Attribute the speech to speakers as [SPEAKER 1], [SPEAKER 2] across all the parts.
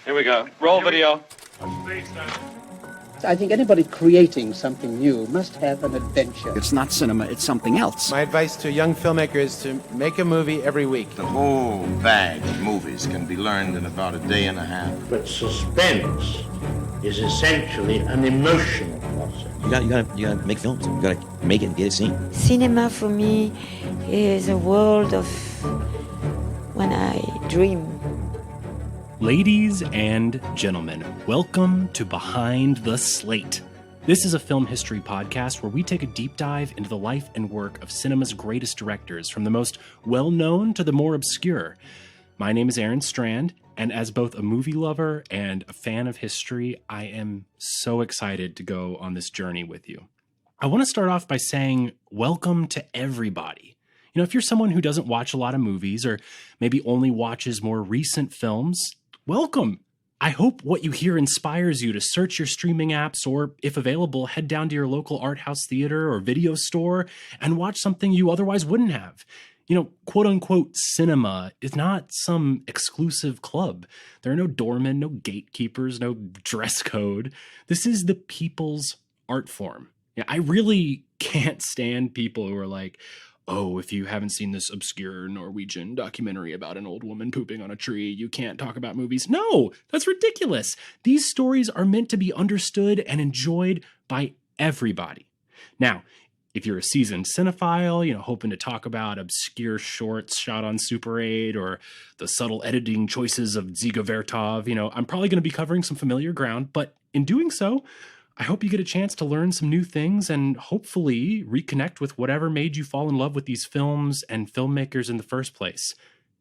[SPEAKER 1] Here we go. Roll video.
[SPEAKER 2] I think anybody creating something new must have an adventure.
[SPEAKER 3] It's not cinema, it's something else.
[SPEAKER 4] My advice to a young filmmaker is to make a movie every week.
[SPEAKER 5] The whole bag of movies can be learned in about a day and a half.
[SPEAKER 6] But suspense is essentially an emotional process.
[SPEAKER 7] You gotta make films. You gotta make it and get it seen.
[SPEAKER 8] Cinema for me is a world of when I dream.
[SPEAKER 9] Ladies and gentlemen, welcome to Behind the Slate. This is a film history podcast where we take a deep dive into the life and work of cinema's greatest directors, from the most well-known to the more obscure. My name is Aaron Strand, and as both a movie lover and a fan of history, I am so excited to go on this journey with you. I want to start off by saying welcome to everybody. You know, if you're someone who doesn't watch a lot of movies or maybe only watches more recent films, welcome. I hope what you hear inspires you to search your streaming apps or, if available, head down to your local art house theater or video store and watch something you otherwise wouldn't have. You know, quote unquote cinema is not some exclusive club. There are no doormen, no gatekeepers, no dress code. This is the people's art form. Yeah, I really can't stand people who are like, oh, if you haven't seen this obscure Norwegian documentary about an old woman pooping on a tree, you can't talk about movies. No, that's ridiculous. These stories are meant to be understood and enjoyed by everybody. Now, if you're a seasoned cinephile, you know, hoping to talk about obscure shorts shot on Super 8 or the subtle editing choices of Dziga Vertov, you know, I'm probably going to be covering some familiar ground, but in doing so, I hope you get a chance to learn some new things and hopefully reconnect with whatever made you fall in love with these films and filmmakers in the first place.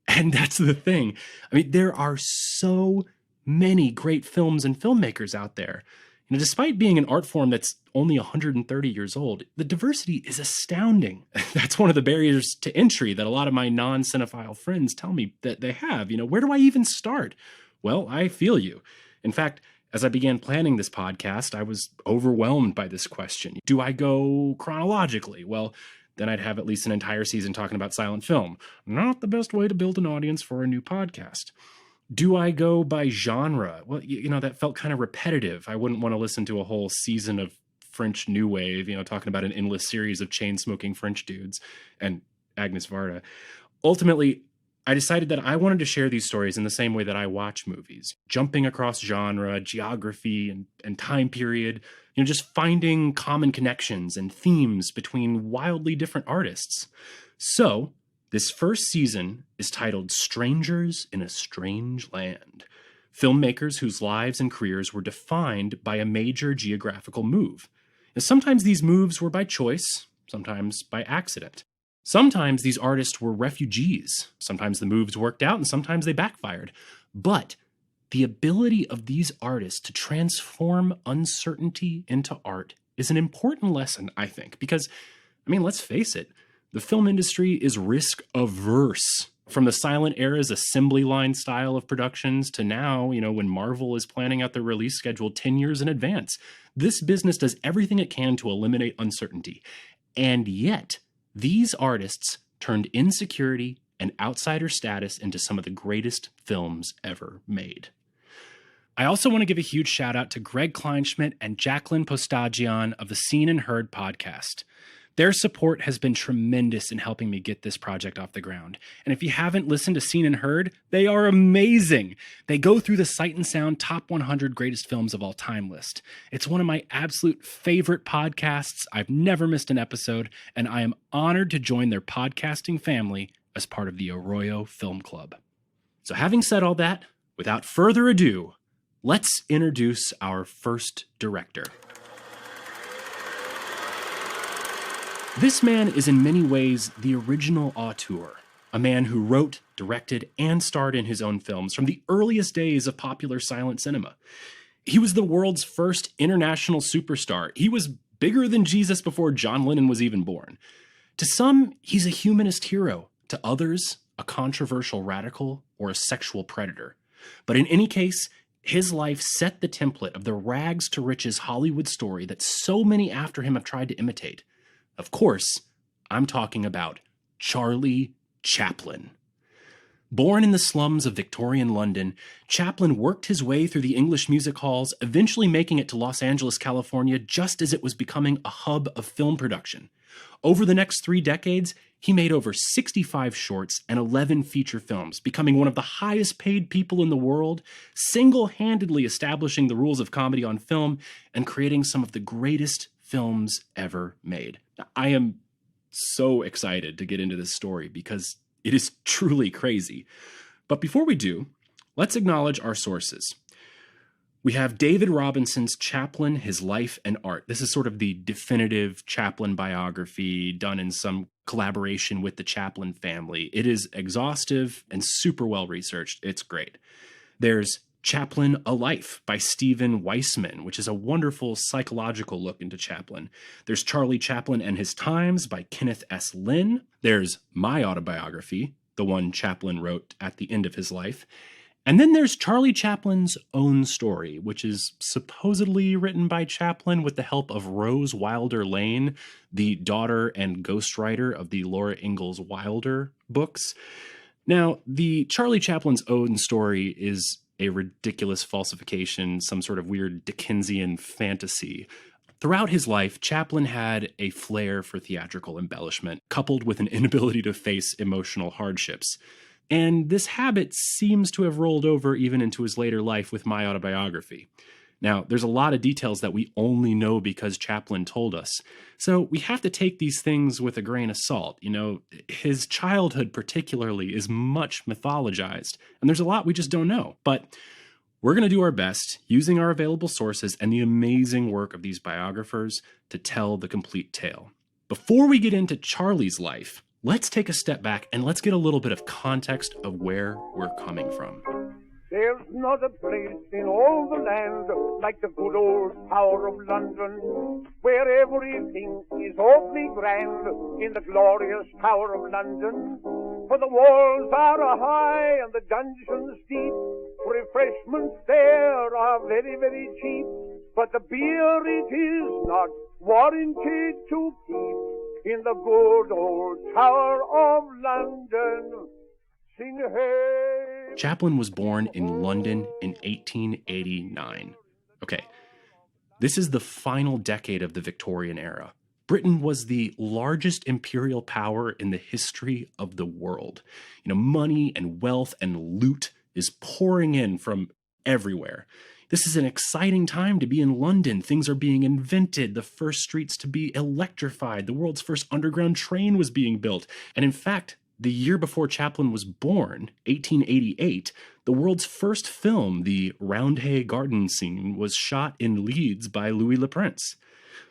[SPEAKER 9] And that's the thing. I mean, there are so many great films and filmmakers out there. You know, despite being an art form that's only 130 years old, the diversity is astounding. That's one of the barriers to entry that a lot of my non-cinephile friends tell me that they have. You know, where do I even start? Well, I feel you. In fact, as I began planning this podcast, I was overwhelmed by this question. Do I go chronologically? Well, then I'd have at least an entire season talking about silent film. Not the best way to build an audience for a new podcast. Do I go by genre? Well, you know, that felt kind of repetitive. I wouldn't want to listen to a whole season of French New Wave, you know, talking about an endless series of chain-smoking French dudes and Agnes Varda. Ultimately, I decided that I wanted to share these stories in the same way that I watch movies, jumping across genre, geography, and time period, you know, just finding common connections and themes between wildly different artists. So, this first season is titled Strangers in a Strange Land, filmmakers whose lives and careers were defined by a major geographical move. And sometimes these moves were by choice, sometimes by accident. Sometimes these artists were refugees. Sometimes the moves worked out and sometimes they backfired. But the ability of these artists to transform uncertainty into art is an important lesson, I think, because, I mean, let's face it, the film industry is risk averse. From the silent era's assembly line style of productions to now, you know, when Marvel is planning out their release schedule 10 years in advance, this business does everything it can to eliminate uncertainty. And yet, these artists turned insecurity and outsider status into some of the greatest films ever made. I also want to give a huge shout out to Greg Kleinschmidt and Jacqueline Postagian of the Seen and Heard podcast. Their support has been tremendous in helping me get this project off the ground. And if you haven't listened to Seen and Heard, they are amazing. They go through the Sight and Sound Top 100 Greatest Films of All Time list. It's one of my absolute favorite podcasts. I've never missed an episode, and I am honored to join their podcasting family as part of the Arroyo Film Club. So having said all that, without further ado, let's introduce our first director. This man is in many ways the original auteur, a man who wrote, directed, and starred in his own films from the earliest days of popular silent cinema. He was the world's first international superstar. He was bigger than Jesus before John Lennon was even born. To some, he's a humanist hero. To others, a controversial radical or a sexual predator. But in any case, his life set the template of the rags to riches Hollywood story that so many after him have tried to imitate. Of course, I'm talking about Charlie Chaplin. Born in the slums of Victorian London, Chaplin worked his way through the English music halls, eventually making it to Los Angeles, California, just as it was becoming a hub of film production. Over the next 3 decades, he made over 65 shorts and 11 feature films, becoming one of the highest paid people in the world, single-handedly establishing the rules of comedy on film, and creating some of the greatest films ever made. I am so excited to get into this story because it is truly crazy. But before we do, let's acknowledge our sources. We have David Robinson's Chaplin, His Life and Art. This is sort of the definitive Chaplin biography done in some collaboration with the Chaplin family. It is exhaustive and super well researched. It's great. There's Chaplin, A Life by Stephen Weissman, which is a wonderful psychological look into Chaplin. There's Charlie Chaplin and His Times by Kenneth S. Lynn. There's My Autobiography, the one Chaplin wrote at the end of his life. And then there's Charlie Chaplin's Own Story, which is supposedly written by Chaplin with the help of Rose Wilder Lane, the daughter and ghostwriter of the Laura Ingalls Wilder books. Now, the Charlie Chaplin's Own Story is a ridiculous falsification, some sort of weird Dickensian fantasy. Throughout his life, Chaplin had a flair for theatrical embellishment, coupled with an inability to face emotional hardships. And this habit seems to have rolled over even into his later life with My Autobiography. Now, there's a lot of details that we only know because Chaplin told us. So we have to take these things with a grain of salt. You know, his childhood particularly is much mythologized, and there's a lot we just don't know. But we're going to do our best, using our available sources and the amazing work of these biographers, to tell the complete tale. Before we get into Charlie's life, let's take a step back and let's get a little bit of context of where we're coming from.
[SPEAKER 1] There's not a place in all the land like the good old Tower of London, where everything is awfully grand in the glorious Tower of London. For the walls are high and the dungeons deep, refreshments there are very, very cheap, but the beer it is not warranted to keep in the good old Tower of London. Sing hey.
[SPEAKER 9] Chaplin was born in London in 1889. Okay, this is the final decade of the Victorian era. Britain was the largest imperial power in the history of the world. You know, money and wealth and loot is pouring in from everywhere. This is an exciting time to be in London. Things are being invented, the first streets to be electrified, the world's first underground train was being built. And in fact, the year before Chaplin was born, 1888, the world's first film, the Roundhay Garden scene, was shot in Leeds by Louis Le Prince.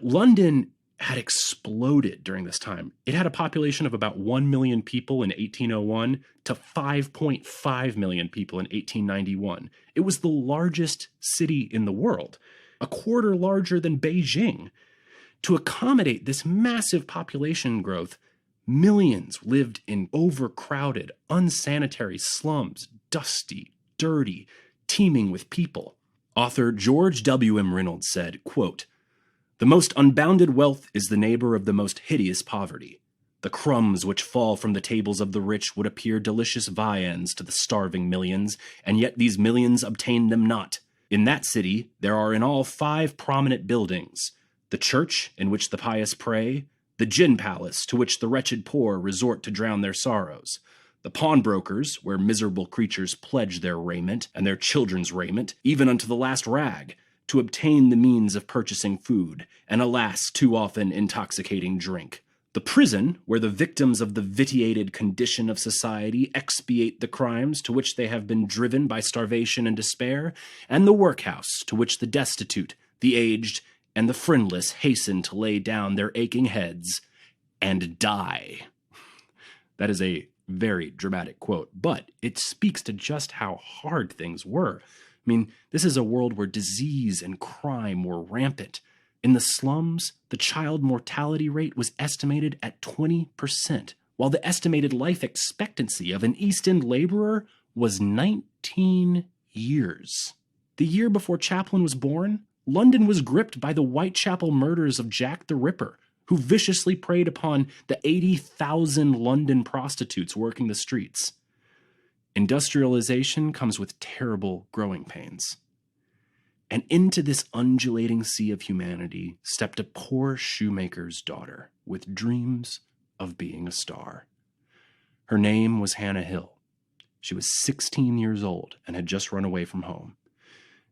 [SPEAKER 9] London had exploded during this time. It had a population of about 1 million people in 1801 to 5.5 million people in 1891. It was the largest city in the world, a quarter larger than Beijing. To accommodate this massive population growth, millions lived in overcrowded, unsanitary slums, dusty, dirty, teeming with people. Author George W.M. Reynolds said, quote, "The most unbounded wealth is the neighbor of the most hideous poverty. The crumbs which fall from the tables of the rich would appear delicious viands to the starving millions, and yet these millions obtain them not. In that city there are in all 5 prominent buildings: the church in which the pious pray, the gin palace to which the wretched poor resort to drown their sorrows, the pawnbrokers where miserable creatures pledge their raiment and their children's raiment, even unto the last rag, to obtain the means of purchasing food, and alas, too often intoxicating drink. The prison, where the victims of the vitiated condition of society expiate the crimes to which they have been driven by starvation and despair, and the workhouse, to which the destitute, the aged, and the friendless hasten to lay down their aching heads and die." That is a very dramatic quote, but it speaks to just how hard things were. I mean, this is a world where disease and crime were rampant. In the slums, the child mortality rate was estimated at 20%, while the estimated life expectancy of an East End laborer was 19 years. The year before Chaplin was born, London was gripped by the Whitechapel murders of Jack the Ripper, who viciously preyed upon the 80,000 London prostitutes working the streets. Industrialization comes with terrible growing pains. And into this undulating sea of humanity stepped a poor shoemaker's daughter with dreams of being a star. Her name was Hannah Hill. She was 16 years old and had just run away from home.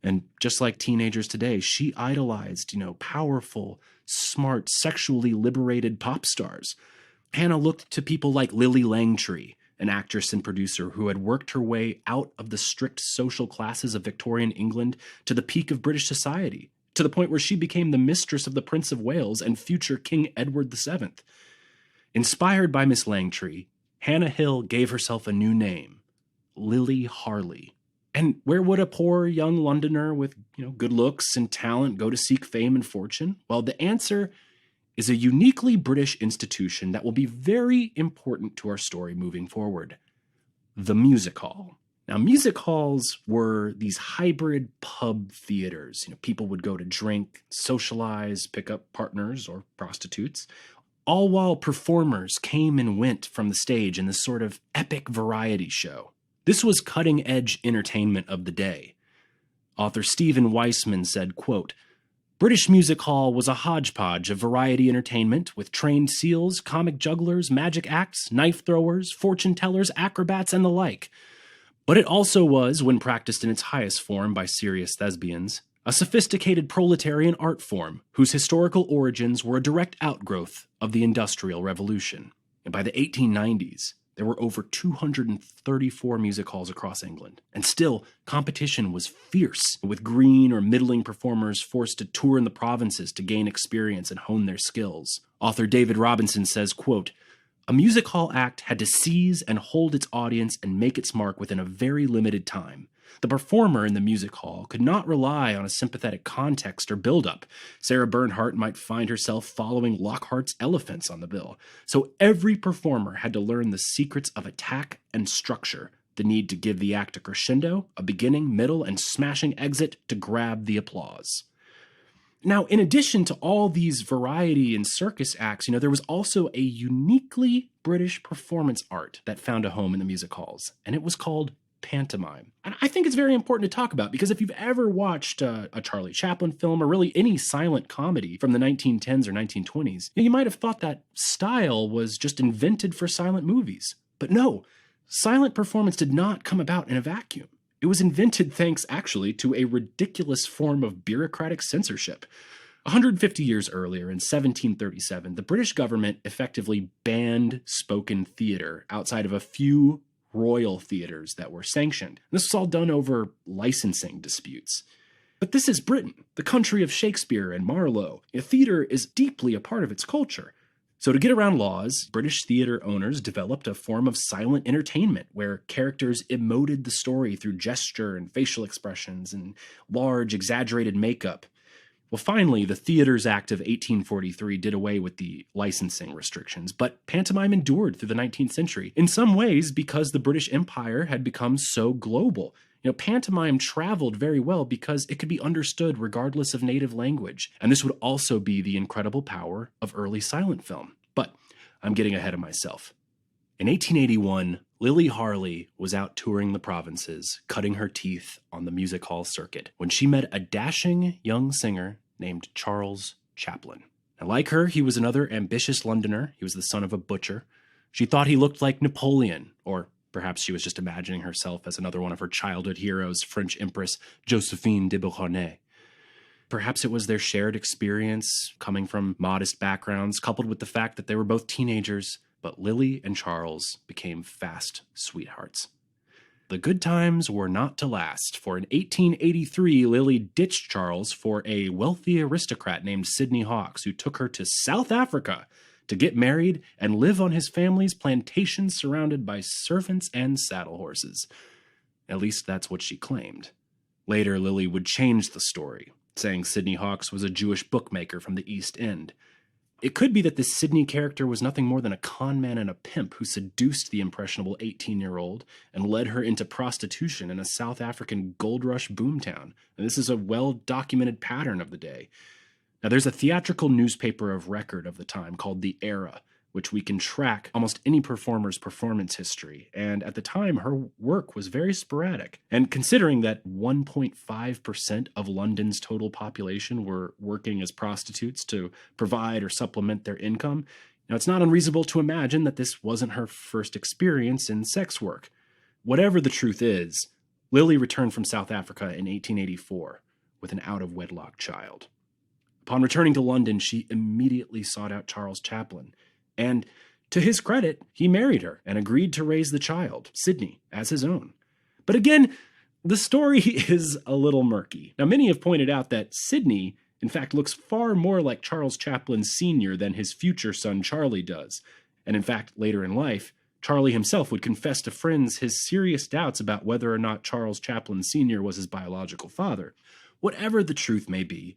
[SPEAKER 9] And just like teenagers today, she idolized, powerful, smart, sexually liberated pop stars. Hannah looked to people like Lily Langtry, an actress and producer who had worked her way out of the strict social classes of Victorian England to the peak of British society, to the point where she became the mistress of the Prince of Wales and future King Edward VII. Inspired by Miss Langtry, Hannah Hill gave herself a new name, Lily Harley. And where would a poor young Londoner with, good looks and talent go to seek fame and fortune? Well, the answer is a uniquely British institution that will be very important to our story moving forward. The music hall. Now, music halls were these hybrid pub theaters. People would go to drink, socialize, pick up partners or prostitutes, all while performers came and went from the stage in this sort of epic variety show. This was cutting-edge entertainment of the day. Author Stephen Weissman said, quote, "British music hall was a hodgepodge of variety entertainment with trained seals, comic jugglers, magic acts, knife throwers, fortune tellers, acrobats, and the like. But it also was, when practiced in its highest form by serious thespians, a sophisticated proletarian art form whose historical origins were a direct outgrowth of the Industrial Revolution. And by the 1890s, there were over 234 music halls across England. And still, competition was fierce, with green or middling performers forced to tour in the provinces to gain experience and hone their skills. Author David Robinson says, quote, "A music hall act had to seize and hold its audience and make its mark within a very limited time. The performer in the music hall could not rely on a sympathetic context or build-up. Sarah Bernhardt might find herself following Lockhart's elephants on the bill. So every performer had to learn the secrets of attack and structure, the need to give the act a crescendo, a beginning, middle, and smashing exit to grab the applause." Now, in addition to all these variety and circus acts, there was also a uniquely British performance art that found a home in the music halls, and it was called pantomime. And I think it's very important to talk about because if you've ever watched a Charlie Chaplin film or really any silent comedy from the 1910s or 1920s, you might have thought that style was just invented for silent movies. But no, silent performance did not come about in a vacuum. It was invented thanks, actually, to a ridiculous form of bureaucratic censorship. 150 years earlier, in 1737, the British government effectively banned spoken theater outside of a few royal theaters that were sanctioned. This was all done over licensing disputes. But this is Britain, the country of Shakespeare and Marlowe. Theater is deeply a part of its culture. So to get around laws, British theater owners developed a form of silent entertainment where characters emoted the story through gesture and facial expressions and large, exaggerated makeup. Well, finally, the Theatres Act of 1843 did away with the licensing restrictions, but pantomime endured through the 19th century, in some ways because the British Empire had become so global. Pantomime traveled very well because it could be understood regardless of native language, and this would also be the incredible power of early silent film. But I'm getting ahead of myself. In 1881, Lily Harley was out touring the provinces, cutting her teeth on the music hall circuit, when she met a dashing young singer named Charles Chaplin. And like her, he was another ambitious Londoner. He was the son of a butcher. She thought he looked like Napoleon, or perhaps she was just imagining herself as another one of her childhood heroes, French Empress Josephine de Beauharnais. Perhaps it was their shared experience, coming from modest backgrounds, coupled with the fact that they were both teenagers, but Lily and Charles became fast sweethearts. The good times were not to last, for in 1883, Lily ditched Charles for a wealthy aristocrat named Sidney Hawkes, who took her to South Africa to get married and live on his family's plantation surrounded by servants and saddle horses. At least that's what she claimed. Later, Lily would change the story, saying Sidney Hawkes was a Jewish bookmaker from the East End. It could be that this Sidney character was nothing more than a con man and a pimp who seduced the impressionable 18-year-old and led her into prostitution in a South African gold rush boomtown. And this is a well-documented pattern of the day. Now, there's a theatrical newspaper of record of the time called The Era, which we can track almost any performer's performance history. And at the time, her work was very sporadic. And considering that 1.5% of London's total population were working as prostitutes to provide or supplement their income, it's not unreasonable to imagine that this wasn't her first experience in sex work. Whatever the truth is, Lily returned from South Africa in 1884 with an out-of-wedlock child. Upon returning to London, she immediately sought out Charles Chaplin, and to his credit, he married her and agreed to raise the child, Sydney, as his own. But again, the story is a little murky. Now, many have pointed out that Sydney, in fact, looks far more like Charles Chaplin Sr. than his future son Charlie does. And in fact, later in life, Charlie himself would confess to friends his serious doubts about whether or not Charles Chaplin Sr. was his biological father. Whatever the truth may be,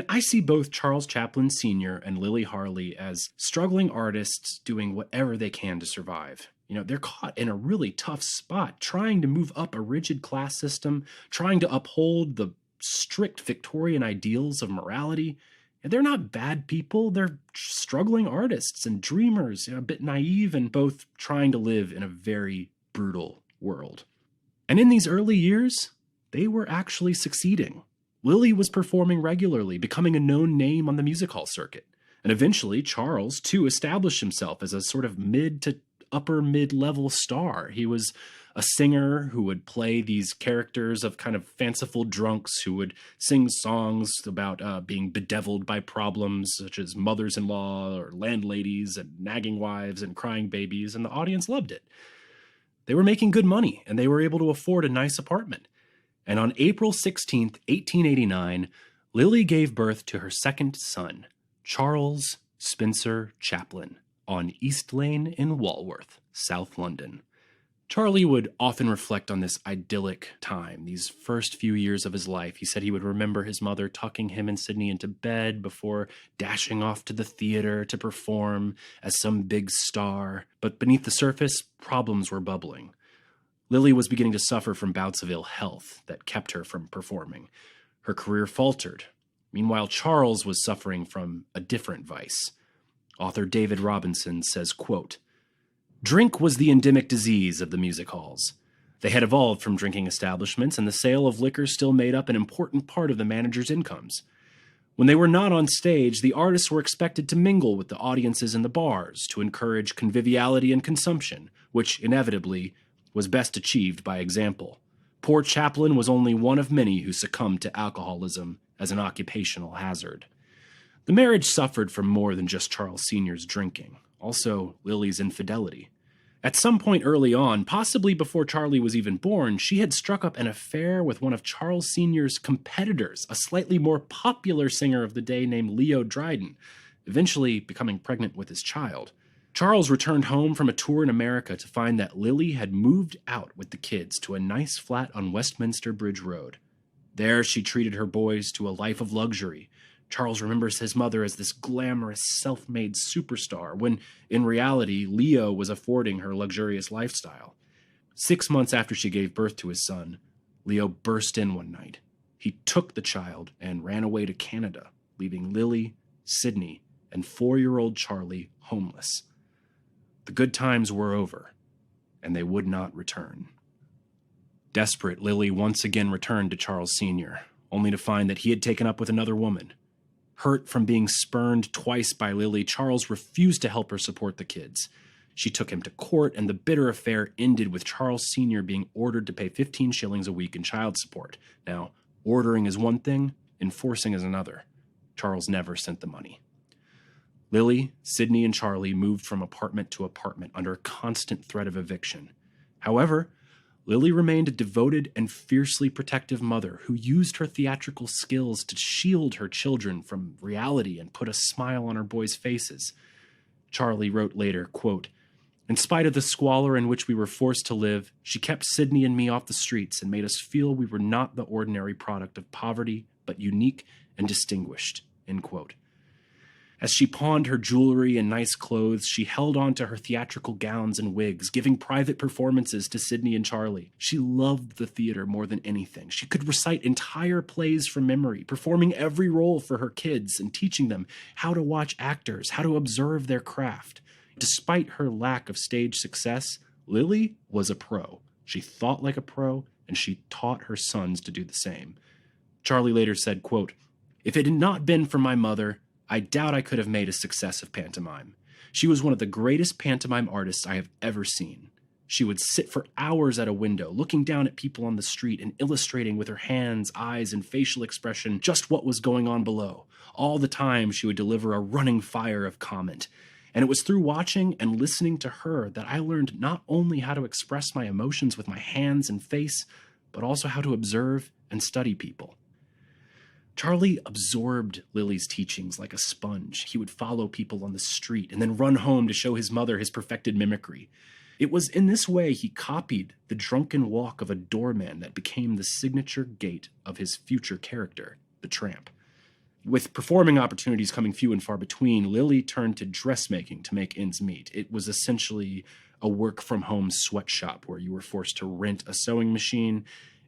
[SPEAKER 9] I see both Charles Chaplin Sr. and Lily Harley as struggling artists doing whatever they can to survive. They're caught in a really tough spot, trying to move up a rigid class system, trying to uphold the strict Victorian ideals of morality. And they're not bad people. They're struggling artists and dreamers, a bit naive and both trying to live in a very brutal world. And in these early years, they were actually succeeding. Lily was performing regularly, becoming a known name on the music hall circuit. And eventually, Charles, too, established himself as a sort of mid to upper mid-level star. He was a singer who would play these characters of kind of fanciful drunks who would sing songs about being bedeviled by problems such as mothers-in-law or landladies and nagging wives and crying babies, and the audience loved it. They were making good money, and they were able to afford a nice apartment. And on April 16th, 1889, Lily gave birth to her second son, Charles Spencer Chaplin, on East Lane in Walworth, South London. Charlie would often reflect on this idyllic time, these first few years of his life. He said he would remember his mother tucking him and Sydney into bed before dashing off to the theater to perform as some big star. But beneath the surface, problems were bubbling. Lily was beginning to suffer from bouts of ill health that kept her from performing. Her career faltered. Meanwhile, Charles was suffering from a different vice. Author David Robinson says, quote, "Drink was the endemic disease of the music halls. They had evolved from drinking establishments, and the sale of liquor still made up an important part of the manager's incomes. When they were not on stage, the artists were expected to mingle with the audiences in the bars to encourage conviviality and consumption, which inevitably was best achieved by example. Poor Chaplin was only one of many who succumbed to alcoholism as an occupational hazard." The marriage suffered from more than just Charles Sr.'s drinking, also Lily's infidelity. At some point early on, possibly before Charlie was even born, she had struck up an affair with one of Charles Sr.'s competitors, a slightly more popular singer of the day named Leo Dryden, eventually becoming pregnant with his child. Charles returned home from a tour in America to find that Lily had moved out with the kids to a nice flat on Westminster Bridge Road. There she treated her boys to a life of luxury. Charles remembers his mother as this glamorous, self-made superstar, when in reality, Leo was affording her luxurious lifestyle. 6 months after she gave birth to his son, Leo burst in one night. He took the child and ran away to Canada, leaving Lily, Sydney, and 4-year-old Charlie homeless. The good times were over, and they would not return. Desperate, Lily once again returned to Charles Sr., only to find that he had taken up with another woman. Hurt from being spurned twice by Lily, Charles refused to help her support the kids. She took him to court, and the bitter affair ended with Charles Sr. being ordered to pay 15 shillings a week in child support. Now, ordering is one thing, enforcing is another. Charles never sent the money. Lily, Sydney, and Charlie moved from apartment to apartment under a constant threat of eviction. However, Lily remained a devoted and fiercely protective mother who used her theatrical skills to shield her children from reality and put a smile on her boys' faces. Charlie wrote later, quote, "In spite of the squalor in which we were forced to live, she kept Sydney and me off the streets and made us feel we were not the ordinary product of poverty, but unique and distinguished," end quote. As she pawned her jewelry and nice clothes, she held on to her theatrical gowns and wigs, giving private performances to Sydney and Charlie. She loved the theater more than anything. She could recite entire plays from memory, performing every role for her kids and teaching them how to watch actors, how to observe their craft. Despite her lack of stage success, Lily was a pro. She thought like a pro, and she taught her sons to do the same. Charlie later said, quote, "If it had not been for my mother, I doubt I could have made a success of pantomime. She was one of the greatest pantomime artists I have ever seen. She would sit for hours at a window, looking down at people on the street and illustrating with her hands, eyes, and facial expression just what was going on below. All the time, she would deliver a running fire of comment. And it was through watching and listening to her that I learned not only how to express my emotions with my hands and face, but also how to observe and study people." Charlie absorbed Lily's teachings like a sponge. He would follow people on the street and then run home to show his mother his perfected mimicry. It was in this way he copied the drunken walk of a doorman that became the signature gait of his future character, the Tramp. With performing opportunities coming few and far between, Lily turned to dressmaking to make ends meet. It was essentially a work-from-home sweatshop where you were forced to rent a sewing machine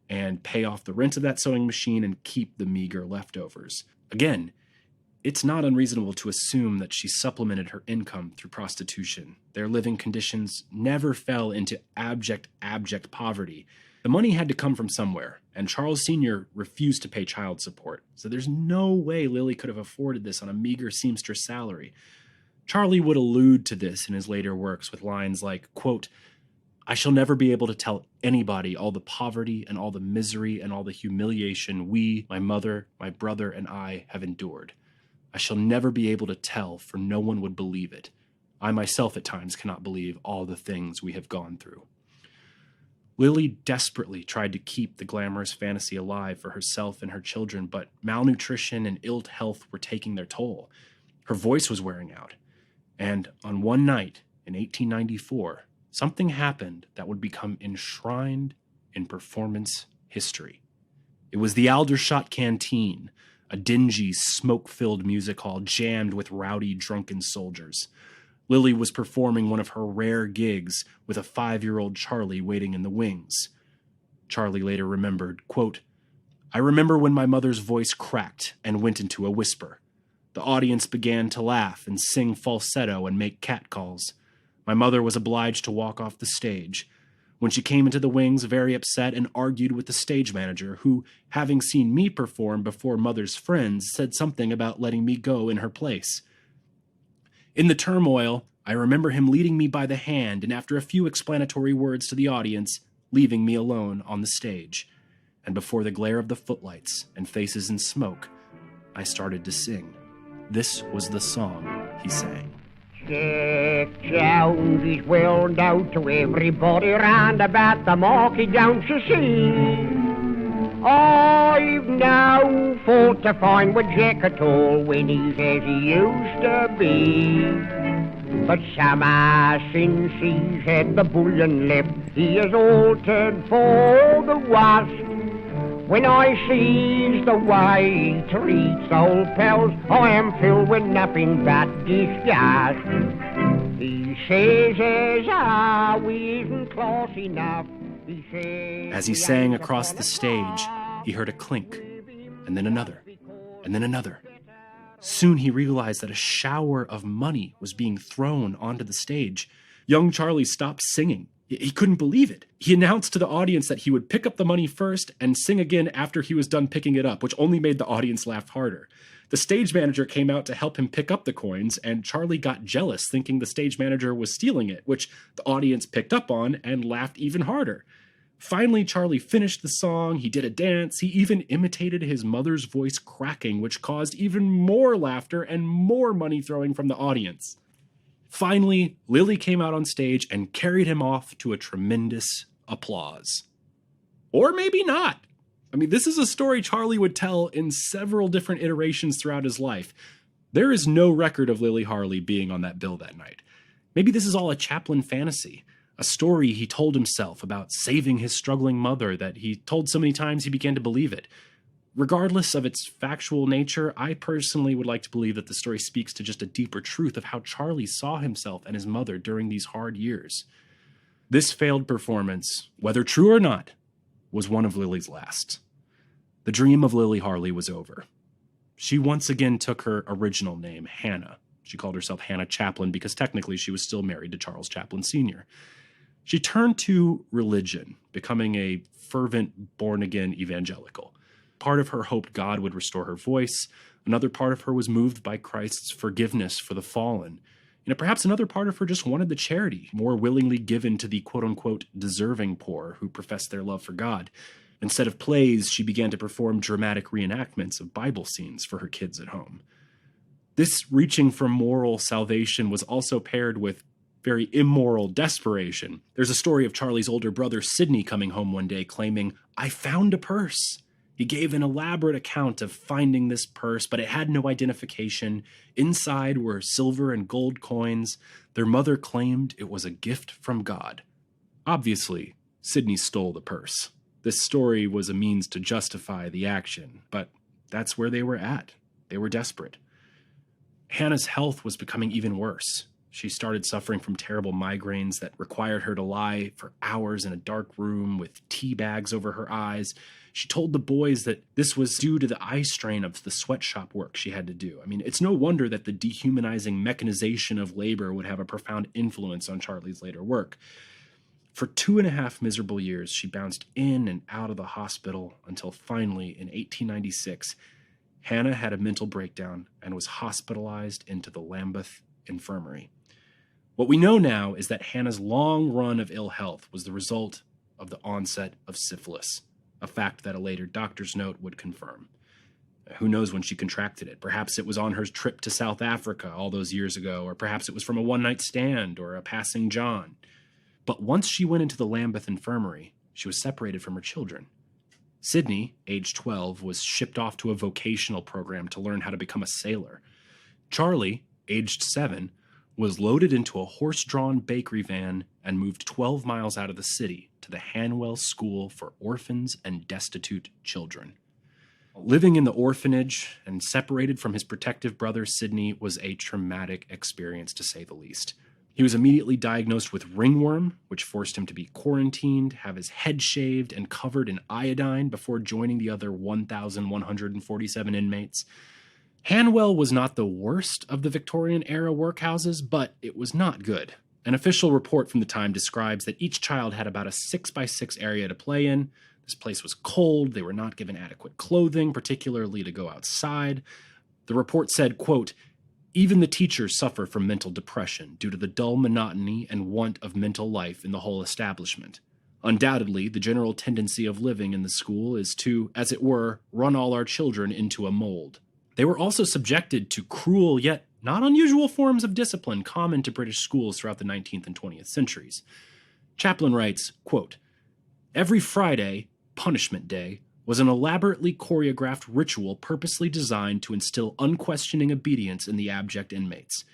[SPEAKER 9] and pay off the rent of that sewing machine and keep the meager leftovers. Again, it's not unreasonable to assume that she supplemented her income through prostitution. Their living conditions never fell into abject poverty. The money had to come from somewhere, and Charles Sr. refused to pay child support, so there's no way Lily could have afforded this on a meager seamstress salary. Charlie would allude to this in his later works with lines like, quote, "I shall never be able to tell anybody all the poverty and all the misery and all the humiliation we, my mother, my brother, and I have endured. I shall never be able to tell, for no one would believe it. I myself at times cannot believe all the things we have gone through." Lily desperately tried to keep the glamorous fantasy alive for herself and her children, but malnutrition and ill health were taking their toll. Her voice was wearing out. And on one night in 1894, something happened that would become enshrined in performance history. It was the Aldershot Canteen, a dingy, smoke-filled music hall jammed with rowdy, drunken soldiers. Lily was performing one of her rare gigs with a 5-year-old Charlie waiting in the wings. Charlie later remembered, quote, "I remember when my mother's voice cracked and went into a whisper. The audience began to laugh and sing falsetto and make catcalls. My mother was obliged to walk off the stage. When she came into the wings, very upset, and argued with the stage manager, who, having seen me perform before mother's friends, said something about letting me go in her place. In the turmoil, I remember him leading me by the hand, and after a few explanatory words to the audience, leaving me alone on the stage. And before the glare of the footlights and faces in smoke, I started to sing. This was the song he sang.
[SPEAKER 1] Jack Jones is well known to everybody round about the market, don't you see? I've no fault to find with Jack at all when he's as he used to be. But somehow since he's had the bullion left, he has altered for the worse. When I sees the way he treats old pals, I am filled with nothing but disgust. He says as how we isn't class enough. He says
[SPEAKER 9] as he sang across the stage, he heard a clink, and then another, and then another. Soon he realized that a shower of money was being thrown onto the stage. Young Charlie stopped singing. He couldn't believe it. He announced to the audience that he would pick up the money first and sing again after he was done picking it up, which only made the audience laugh harder. The stage manager came out to help him pick up the coins, and Charlie got jealous, thinking the stage manager was stealing it, which the audience picked up on and laughed even harder. Finally, Charlie finished the song, he did a dance, he even imitated his mother's voice cracking, which caused even more laughter and more money throwing from the audience. Finally, Lily came out on stage and carried him off to a tremendous applause. Or maybe not. I mean, this is a story Charlie would tell in several different iterations throughout his life. There is no record of Lily Harley being on that bill that night. Maybe this is all a Chaplin fantasy, a story he told himself about saving his struggling mother that he told so many times he began to believe it. Regardless of its factual nature, I personally would like to believe that the story speaks to just a deeper truth of how Charlie saw himself and his mother during these hard years. This failed performance, whether true or not, was one of Lily's last. The dream of Lily Harley was over. She once again took her original name, Hannah, She called herself Hannah Chaplin because technically she was still married to Charles Chaplin Sr. She turned to religion, becoming a fervent, born-again evangelical. Part of her hoped God would restore her voice. Another part of her was moved by Christ's forgiveness for the fallen. And perhaps another part of her just wanted the charity more willingly given to the quote-unquote deserving poor who professed their love for God. Instead of plays, she began to perform dramatic reenactments of Bible scenes for her kids at home. This reaching for moral salvation was also paired with very immoral desperation. There's a story of Charlie's older brother Sidney coming home one day claiming, "I found a purse." He gave an elaborate account of finding this purse, but it had no identification. Inside were silver and gold coins. Their mother claimed it was a gift from God. Obviously, Sidney stole the purse. This story was a means to justify the action, but that's where they were at. They were desperate. Hannah's health was becoming even worse. She started suffering from terrible migraines that required her to lie for hours in a dark room with tea bags over her eyes. She told the boys that this was due to the eye strain of the sweatshop work she had to do. I mean, it's no wonder that the dehumanizing mechanization of labor would have a profound influence on Charlie's later work. For 2.5 miserable years, she bounced in and out of the hospital until finally, in 1896, Hannah had a mental breakdown and was hospitalized into the Lambeth Infirmary. What we know now is that Hannah's long run of ill health was the result of the onset of syphilis, a fact that a later doctor's note would confirm. Who knows when she contracted it? Perhaps it was on her trip to South Africa all those years ago, or perhaps it was from a one-night stand or a passing John. But once she went into the Lambeth Infirmary, she was separated from her children. Sidney, age 12, was shipped off to a vocational program to learn how to become a sailor. Charlie, aged 7, was loaded into a horse-drawn bakery van and moved 12 miles out of the city to the Hanwell School for Orphans and Destitute Children. Living in the orphanage and separated from his protective brother Sidney was a traumatic experience, to say the least. He was immediately diagnosed with ringworm, which forced him to be quarantined, have his head shaved and covered in iodine before joining the other 1,147 inmates. Hanwell was not the worst of the Victorian-era workhouses, but it was not good. An official report from the time describes that each child had about a 6x6 area to play in. This place was cold, they were not given adequate clothing, particularly to go outside. The report said, quote, "Even the teachers suffer from mental depression due to the dull monotony and want of mental life in the whole establishment. Undoubtedly, the general tendency of living in the school is to, as it were, run all our children into a mold." They were also subjected to cruel yet not unusual forms of discipline common to British schools throughout the 19th and 20th centuries. Chaplin writes, quote, "Every Friday, Punishment Day, was an elaborately choreographed ritual purposely designed to instill unquestioning obedience in the abject inmates.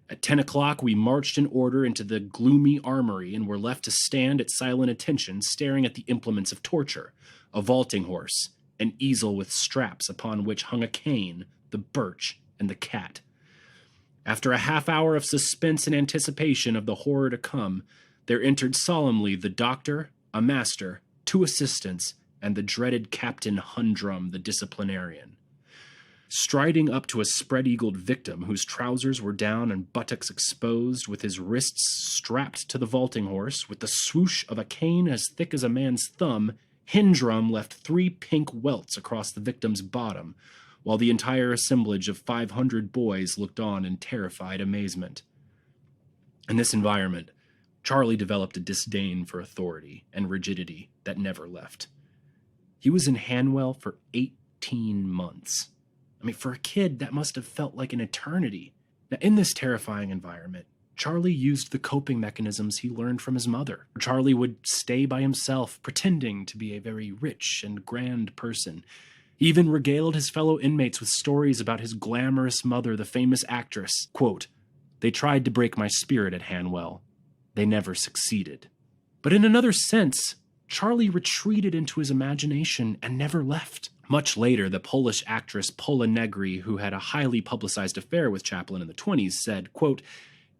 [SPEAKER 9] At 10 o'clock, we marched in order into the gloomy armory and were left to stand at silent attention, staring at the implements of torture, a vaulting horse, an easel with straps upon which hung a cane, the birch, and the cat. After a half hour of suspense and anticipation of the horror to come, there entered solemnly the doctor, a master, 2 assistants, and the dreaded Captain Hundrum, the disciplinarian. Striding up to a spread-eagled victim whose trousers were down and buttocks exposed, with his wrists strapped to the vaulting horse, with the swoosh of a cane as thick as a man's thumb, Hundrum left 3 pink welts across the victim's bottom, while the entire assemblage of 500 boys looked on in terrified amazement. In this environment, Charlie developed a disdain for authority and rigidity that never left. He was in Hanwell for 18 months. I mean, for a kid, that must have felt like an eternity. Now, in this terrifying environment, Charlie used the coping mechanisms he learned from his mother. Charlie would stay by himself, pretending to be a very rich and grand person. He even regaled his fellow inmates with stories about his glamorous mother, the famous actress. Quote, "They tried to break my spirit at Hanwell. They never succeeded." But in another sense, Charlie retreated into his imagination and never left. Much later, the Polish actress Pola Negri, who had a highly publicized affair with Chaplin in the 20s, said, quote,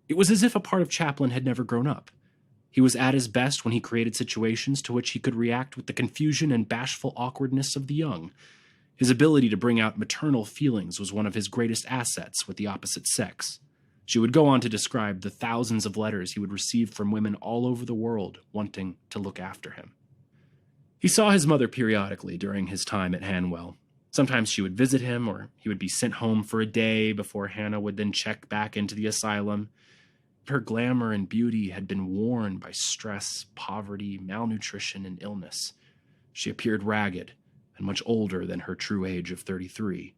[SPEAKER 9] "It was as if a part of Chaplin had never grown up. He was at his best when he created situations to which he could react with the confusion and bashful awkwardness of the young. His ability to bring out maternal feelings was one of his greatest assets with the opposite sex. She would go on to describe the thousands of letters he would receive from women all over the world wanting to look after him. He saw his mother periodically during his time at Hanwell. Sometimes she would visit him, or he would be sent home for a day before Hannah would then check back into the asylum. Her glamour and beauty had been worn by stress, poverty, malnutrition, and illness. She appeared ragged and much older than her true age of 33.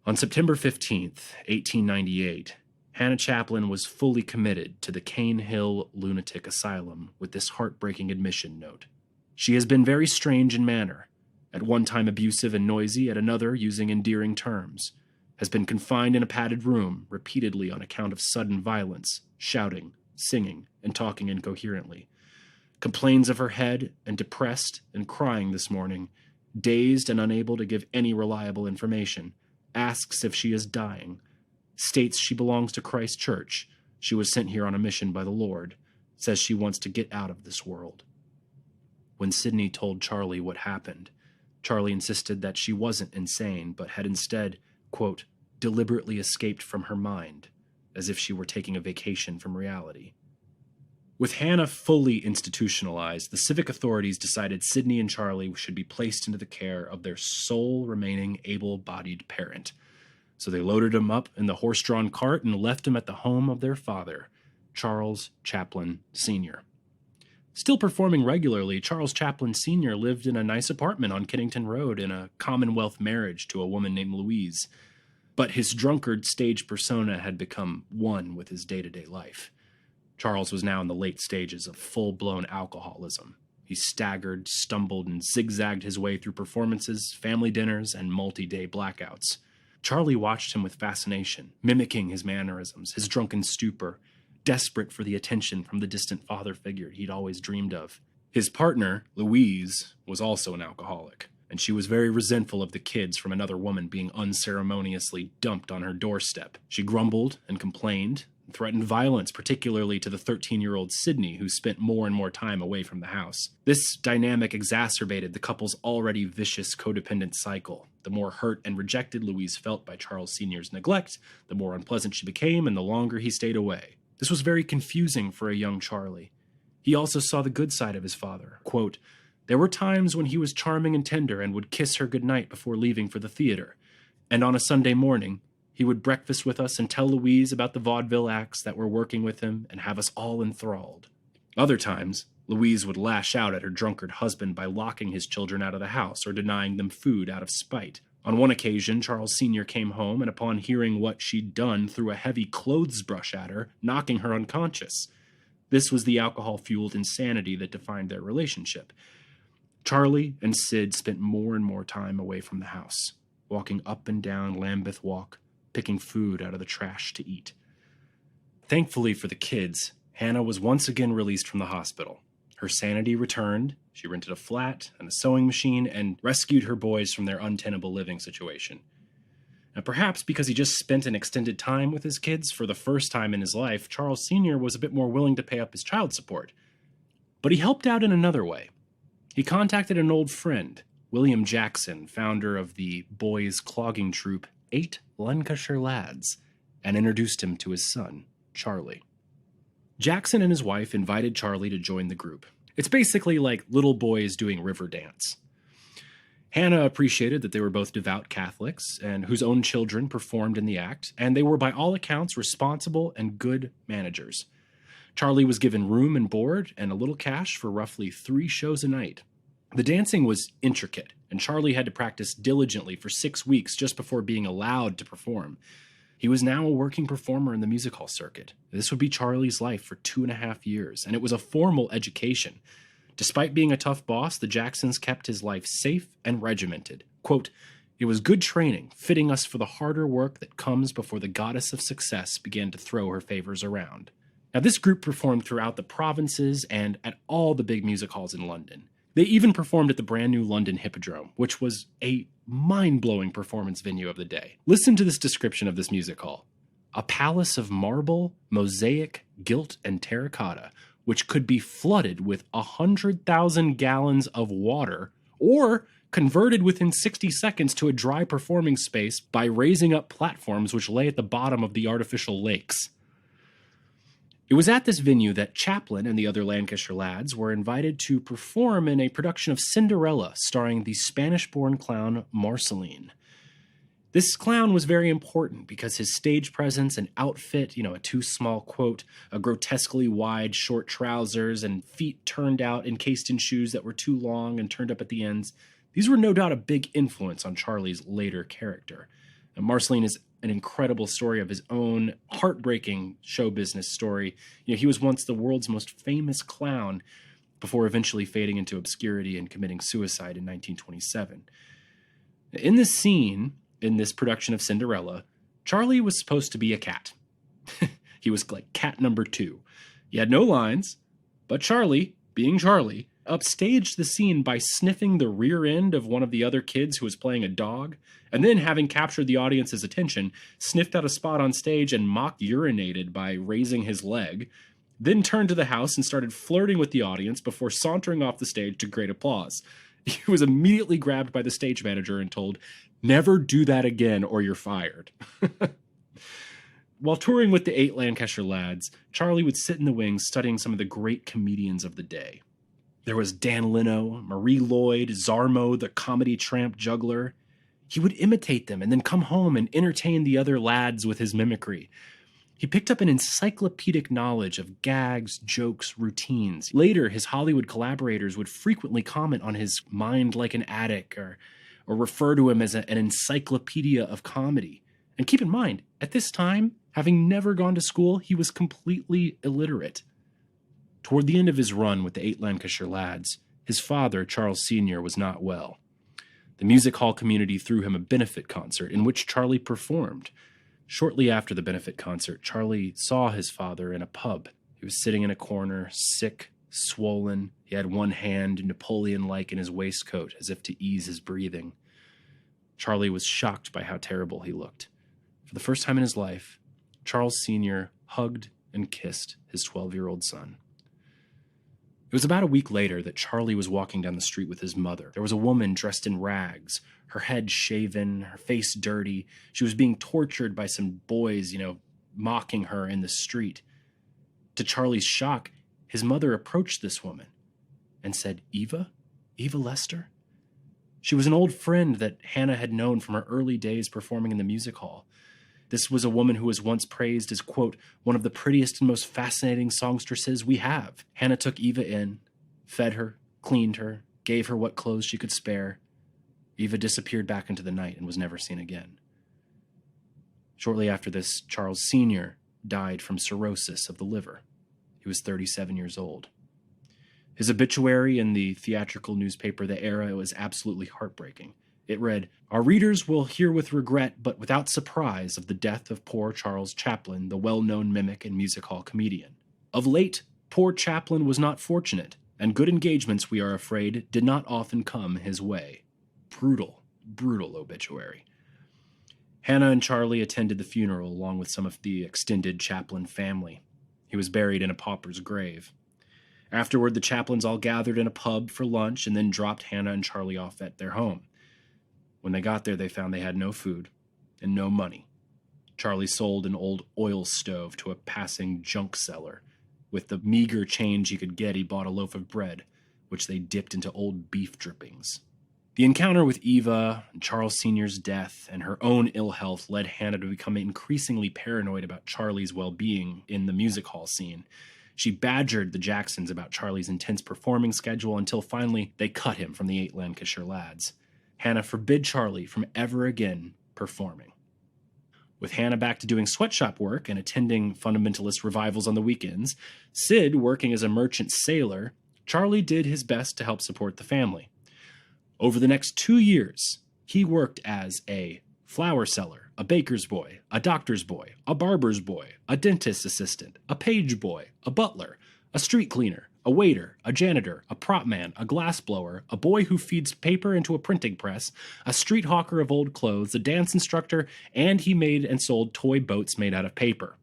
[SPEAKER 9] On September 15th, 1898, Hannah Chaplin was fully committed to the Cane Hill Lunatic Asylum with this heartbreaking admission note. She has been very strange in manner, at one time abusive and noisy, at another using endearing terms, has been confined in a padded room repeatedly on account of sudden violence, shouting, singing, and talking incoherently, complains of her head and depressed and crying this morning, dazed and unable to give any reliable information, asks if she is dying, states she belongs to Christ Church, she was sent here on a mission by the Lord, says she wants to get out of this world. When Sidney told Charlie what happened, Charlie insisted that she wasn't insane, but had instead, quote, deliberately escaped from her mind, as if she were taking a vacation from reality. With Hannah fully institutionalized, the civic authorities decided Sidney and Charlie should be placed into the care of their sole remaining able-bodied parent. So they loaded him up in the horse-drawn cart and left him at the home of their father, Charles Chaplin Sr. Still performing regularly, Charles Chaplin Sr. lived in a nice apartment on Kennington Road in a Commonwealth marriage to a woman named Louise. But his drunkard stage persona had become one with his day-to-day life. Charles was now in the late stages of full-blown alcoholism. He staggered, stumbled, and zigzagged his way through performances, family dinners, and multi-day blackouts. Charlie watched him with fascination, mimicking his mannerisms, his drunken stupor, desperate for the attention from the distant father figure he'd always dreamed of. His partner, Louise, was also an alcoholic, and she was very resentful of the kids from another woman being unceremoniously dumped on her doorstep. She grumbled and complained, and threatened violence, particularly to the 13-year-old Sidney, who spent more and more time away from the house. This dynamic exacerbated the couple's already vicious codependent cycle. The more hurt and rejected Louise felt by Charles Sr.'s neglect, the more unpleasant she became, and the longer he stayed away. This was very confusing for a young Charlie. He also saw the good side of his father. Quote, there were times when he was charming and tender and would kiss her goodnight before leaving for the theater. And on a Sunday morning, he would breakfast with us and tell Louise about the vaudeville acts that were working with him and have us all enthralled. Other times, Louise would lash out at her drunkard husband by locking his children out of the house or denying them food out of spite. On one occasion, Charles Sr. came home and upon hearing what she'd done, threw a heavy clothes brush at her, knocking her unconscious. This was the alcohol-fueled insanity that defined their relationship. Charlie and Sid spent more and more time away from the house, walking up and down Lambeth Walk, picking food out of the trash to eat. Thankfully for the kids, Hannah was once again released from the hospital. Her sanity returned, she rented a flat and a sewing machine, and rescued her boys from their untenable living situation. Now, perhaps because he just spent an extended time with his kids for the first time in his life, Charles Sr. was a bit more willing to pay up his child support. But he helped out in another way. He contacted an old friend, William Jackson, founder of the boys' clogging troupe 8 Lancashire Lads, and introduced him to his son, Charlie. Jackson and his wife invited Charlie to join the group. It's basically like little boys doing river dance. Hannah appreciated that they were both devout Catholics and whose own children performed in the act, and they were by all accounts responsible and good managers. Charlie was given room and board and a little cash for roughly 3 shows a night. The dancing was intricate, and Charlie had to practice diligently for 6 weeks just before being allowed to perform. He was now a working performer in the music hall circuit. This would be Charlie's life for 2.5 years, and it was a formal education. Despite being a tough boss, the Jacksons kept his life safe and regimented. Quote, it was good training, fitting us for the harder work that comes before the goddess of success began to throw her favors around. Now, this group performed throughout the provinces and at all the big music halls in London. They even performed at the brand new London Hippodrome, which was a mind-blowing performance venue of the day. Listen to this description of this music hall. A palace of marble, mosaic, gilt, and terracotta, which could be flooded with 100,000 gallons of water or converted within 60 seconds to a dry performing space by raising up platforms which lay at the bottom of the artificial lakes. It was at this venue that Chaplin and the other Lancashire lads were invited to perform in a production of Cinderella starring the Spanish-born clown Marceline. This clown was very important because his stage presence and outfit, a too small coat, a grotesquely wide short trousers, and feet turned out encased in shoes that were too long and turned up at the ends, these were no doubt a big influence on Charlie's later character. And Marceline is an incredible story of his own heartbreaking show business story. He was once the world's most famous clown before eventually fading into obscurity and committing suicide in 1927. In this scene, in this production of Cinderella, Charlie was supposed to be a cat. He was like cat number 2. He had no lines, but Charlie, being Charlie, upstaged the scene by sniffing the rear end of one of the other kids who was playing a dog, and then, having captured the audience's attention, sniffed out a spot on stage and mock urinated by raising his leg, then turned to the house and started flirting with the audience before sauntering off the stage to great applause. He was immediately grabbed by the stage manager and told, "Never do that again or you're fired." While touring with the 8 Lancashire lads, Charlie would sit in the wings studying some of the great comedians of the day. There was Dan Leno, Marie Lloyd, Zarmo, the comedy tramp juggler. He would imitate them and then come home and entertain the other lads with his mimicry. He picked up an encyclopedic knowledge of gags, jokes, routines. Later, his Hollywood collaborators would frequently comment on his mind like an attic or refer to him as an encyclopedia of comedy. And keep in mind, at this time, having never gone to school, he was completely illiterate. Toward the end of his run with the 8 Lancashire lads, his father, Charles Sr., was not well. The music hall community threw him a benefit concert in which Charlie performed. Shortly after the benefit concert, Charlie saw his father in a pub. He was sitting in a corner, sick, swollen. He had one hand Napoleon-like in his waistcoat, as if to ease his breathing. Charlie was shocked by how terrible he looked. For the first time in his life, Charles Sr. hugged and kissed his 12-year-old son. It was about a week later that Charlie was walking down the street with his mother. There was a woman dressed in rags, her head shaven, her face dirty. She was being tortured by some boys, mocking her in the street. To Charlie's shock, his mother approached this woman and said, "Eva? Eva Lester?" She was an old friend that Hannah had known from her early days performing in the music hall. This was a woman who was once praised as, quote, "one of the prettiest and most fascinating songstresses we have." Hannah took Eva in, fed her, cleaned her, gave her what clothes she could spare. Eva disappeared back into the night and was never seen again. Shortly after this, Charles Sr. died from cirrhosis of the liver. He was 37 years old. His obituary in the theatrical newspaper The Era was absolutely heartbreaking. It read, "Our readers will hear with regret, but without surprise, of the death of poor Charles Chaplin, the well-known mimic and music hall comedian. Of late, poor Chaplin was not fortunate, and good engagements, we are afraid, did not often come his way." Brutal, brutal obituary. Hannah and Charlie attended the funeral along with some of the extended Chaplin family. He was buried in a pauper's grave. Afterward, the Chaplins all gathered in a pub for lunch and then dropped Hannah and Charlie off at their home. When they got there, they found they had no food and no money. Charlie sold an old oil stove to a passing junk seller. With the meager change he could get, he bought a loaf of bread, which they dipped into old beef drippings. The encounter with Eva, and Charles Sr.'s death, and her own ill health led Hannah to become increasingly paranoid about Charlie's well-being in the music hall scene. She badgered the Jacksons about Charlie's intense performing schedule until finally they cut him from the 8 Lancashire lads. Hannah forbid Charlie from ever again performing. With Hannah back to doing sweatshop work and attending fundamentalist revivals on the weekends, Sid working as a merchant sailor, Charlie did his best to help support the family. Over the next 2 years, he worked as a flower seller, a baker's boy, a doctor's boy, a barber's boy, a dentist's assistant, a page boy, a butler, a street cleaner, a waiter, a janitor, a prop man, a glass blower, a boy who feeds paper into a printing press, a street hawker of old clothes, a dance instructor, and he made and sold toy boats made out of paper.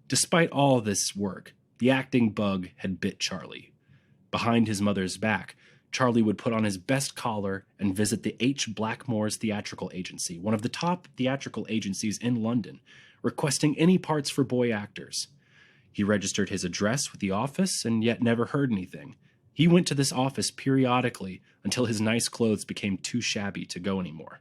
[SPEAKER 9] Despite all this work, the acting bug had bit Charlie. Behind his mother's back, Charlie would put on his best collar and visit the H. Blackmore's theatrical agency, one of the top theatrical agencies in London, requesting any parts for boy actors. He registered his address with the office and yet never heard anything. He went to this office periodically until his nice clothes became too shabby to go anymore.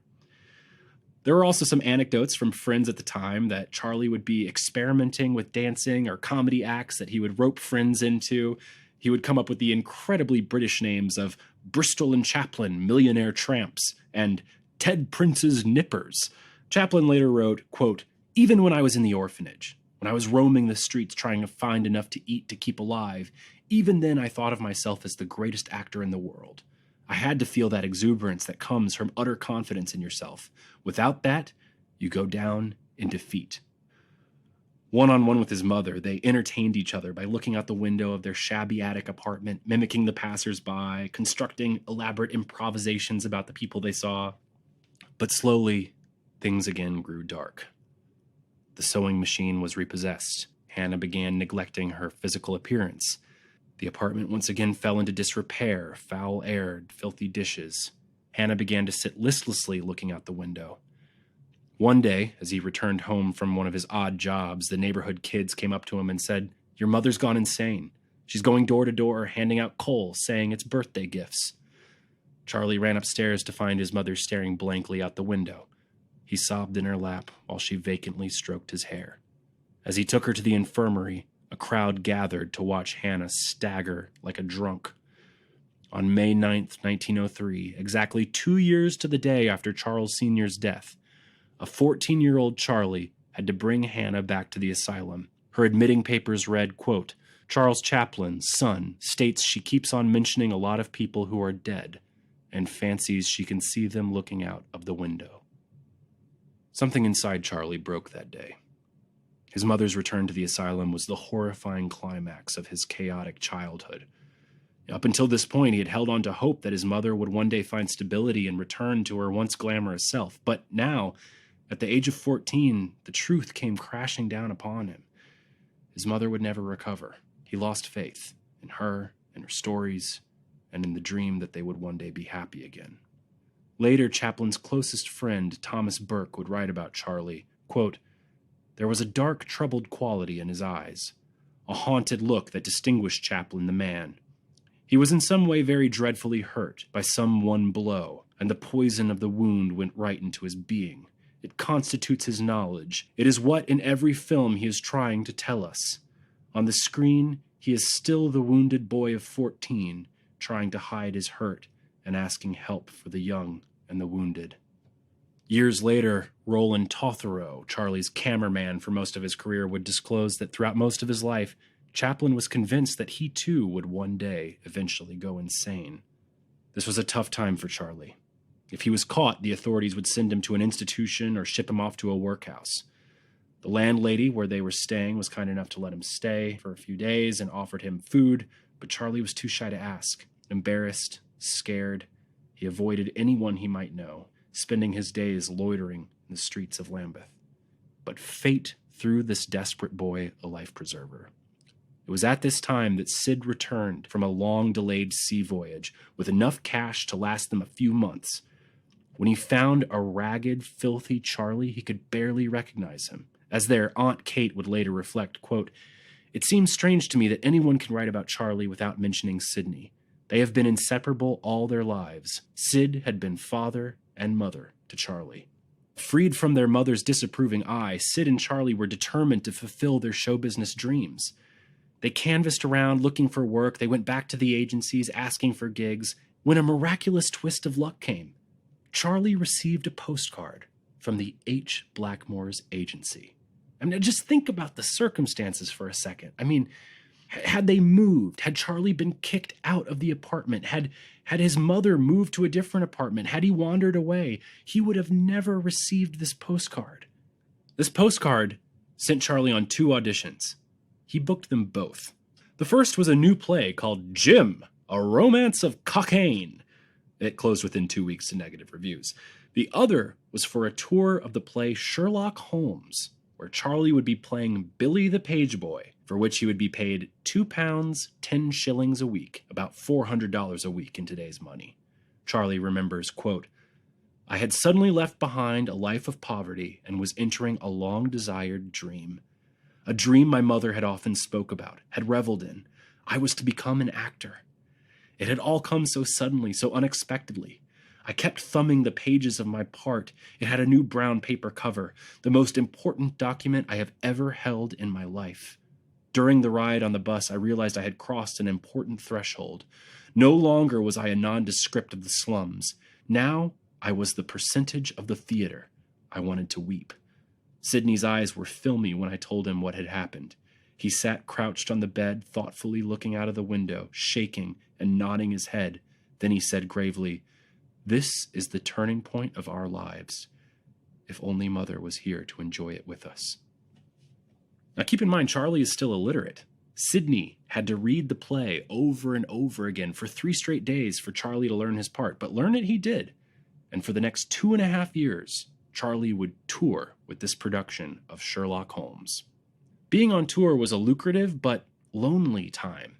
[SPEAKER 9] There were also some anecdotes from friends at the time that Charlie would be experimenting with dancing or comedy acts that he would rope friends into. He would come up with the incredibly British names of Bristol and Chaplin, millionaire tramps, and Ted Prince's nippers. Chaplin later wrote, quote, "Even when I was in the orphanage, when I was roaming the streets trying to find enough to eat to keep alive, even then I thought of myself as the greatest actor in the world. I had to feel that exuberance that comes from utter confidence in yourself. Without that, you go down in defeat." One-on-one with his mother, they entertained each other by looking out the window of their shabby attic apartment, mimicking the passers-by, constructing elaborate improvisations about the people they saw. But slowly, things again grew dark. The sewing machine was repossessed. Hannah began neglecting her physical appearance. The apartment once again fell into disrepair, foul-aired, filthy dishes. Hannah began to sit listlessly looking out the window. One day, as he returned home from one of his odd jobs, the neighborhood kids came up to him and said, "Your mother's gone insane. She's going door to door, handing out coal, saying it's birthday gifts." Charlie ran upstairs to find his mother staring blankly out the window. He sobbed in her lap while she vacantly stroked his hair. As he took her to the infirmary, a crowd gathered to watch Hannah stagger like a drunk. On May 9th, 1903, exactly 2 years to the day after Charles Sr.'s death, a 14-year-old Charlie had to bring Hannah back to the asylum. Her admitting papers read, quote, "Charles Chaplin's son states she keeps on mentioning a lot of people who are dead and fancies she can see them looking out of the window." Something inside Charlie broke that day. His mother's return to the asylum was the horrifying climax of his chaotic childhood. Up until this point, he had held on to hope that his mother would one day find stability and return to her once glamorous self. But now, at the age of 14, the truth came crashing down upon him. His mother would never recover. He lost faith in her, in her stories, and in the dream that they would one day be happy again. Later, Chaplin's closest friend, Thomas Burke, would write about Charlie, quote, "There was a dark, troubled quality in his eyes, a haunted look that distinguished Chaplin the man. He was in some way very dreadfully hurt by some one blow, and the poison of the wound went right into his being. It constitutes his knowledge. It is what in every film he is trying to tell us. On the screen, he is still the wounded boy of 14, trying to hide his hurt and asking help for the young and the wounded." Years later, Roland Totherow, Charlie's cameraman for most of his career, would disclose that throughout most of his life, Chaplin was convinced that he too would one day eventually go insane. This was a tough time for Charlie. If he was caught, the authorities would send him to an institution or ship him off to a workhouse. The landlady where they were staying was kind enough to let him stay for a few days and offered him food, but Charlie was too shy to ask. Embarrassed, scared, he avoided anyone he might know, spending his days loitering in the streets of Lambeth. But fate threw this desperate boy a life preserver. It was at this time that Sid returned from a long-delayed sea voyage with enough cash to last them a few months. When he found a ragged, filthy Charlie, he could barely recognize him. As their Aunt Kate would later reflect, quote, "It seems strange to me that anyone can write about Charlie without mentioning Sidney. They have been inseparable all their lives. Sid had been father and mother to Charlie." Freed from their mother's disapproving eye, Sid and Charlie were determined to fulfill their show business dreams. They canvassed around looking for work. They went back to the agencies asking for gigs. When a miraculous twist of luck came, Charlie received a postcard from the H. Blackmore's agency. I mean, just think about the circumstances for a second. I mean, had they moved, had Charlie been kicked out of the apartment, had his mother moved to a different apartment, had he wandered away, he would have never received this postcard. This postcard sent Charlie on 2 auditions. He booked them both. The first was a new play called Jim, A Romance of Cocaine. It closed within 2 weeks to negative reviews. The other was for a tour of the play Sherlock Holmes, where Charlie would be playing Billy the Page Boy, for which he would be paid £2, 10 shillings a week, about $400 a week in today's money. Charlie remembers, quote, "I had suddenly left behind a life of poverty and was entering a long-desired dream. A dream my mother had often spoke about, had reveled in. I was to become an actor. It had all come so suddenly, so unexpectedly. I kept thumbing the pages of my part. It had a new brown paper cover, the most important document I have ever held in my life. During the ride on the bus, I realized I had crossed an important threshold. No longer was I a nondescript of the slums. Now I was the percentage of the theater. I wanted to weep. Sidney's eyes were filmy when I told him what had happened. He sat crouched on the bed, thoughtfully looking out of the window, shaking and nodding his head. Then he said gravely, 'This is the turning point of our lives. If only Mother was here to enjoy it with us.'" Now keep in mind, Charlie is still illiterate. Sidney had to read the play over and over again for 3 straight days for Charlie to learn his part, but learn it he did. And for the next 2.5 years, Charlie would tour with this production of Sherlock Holmes. Being on tour was a lucrative but lonely time.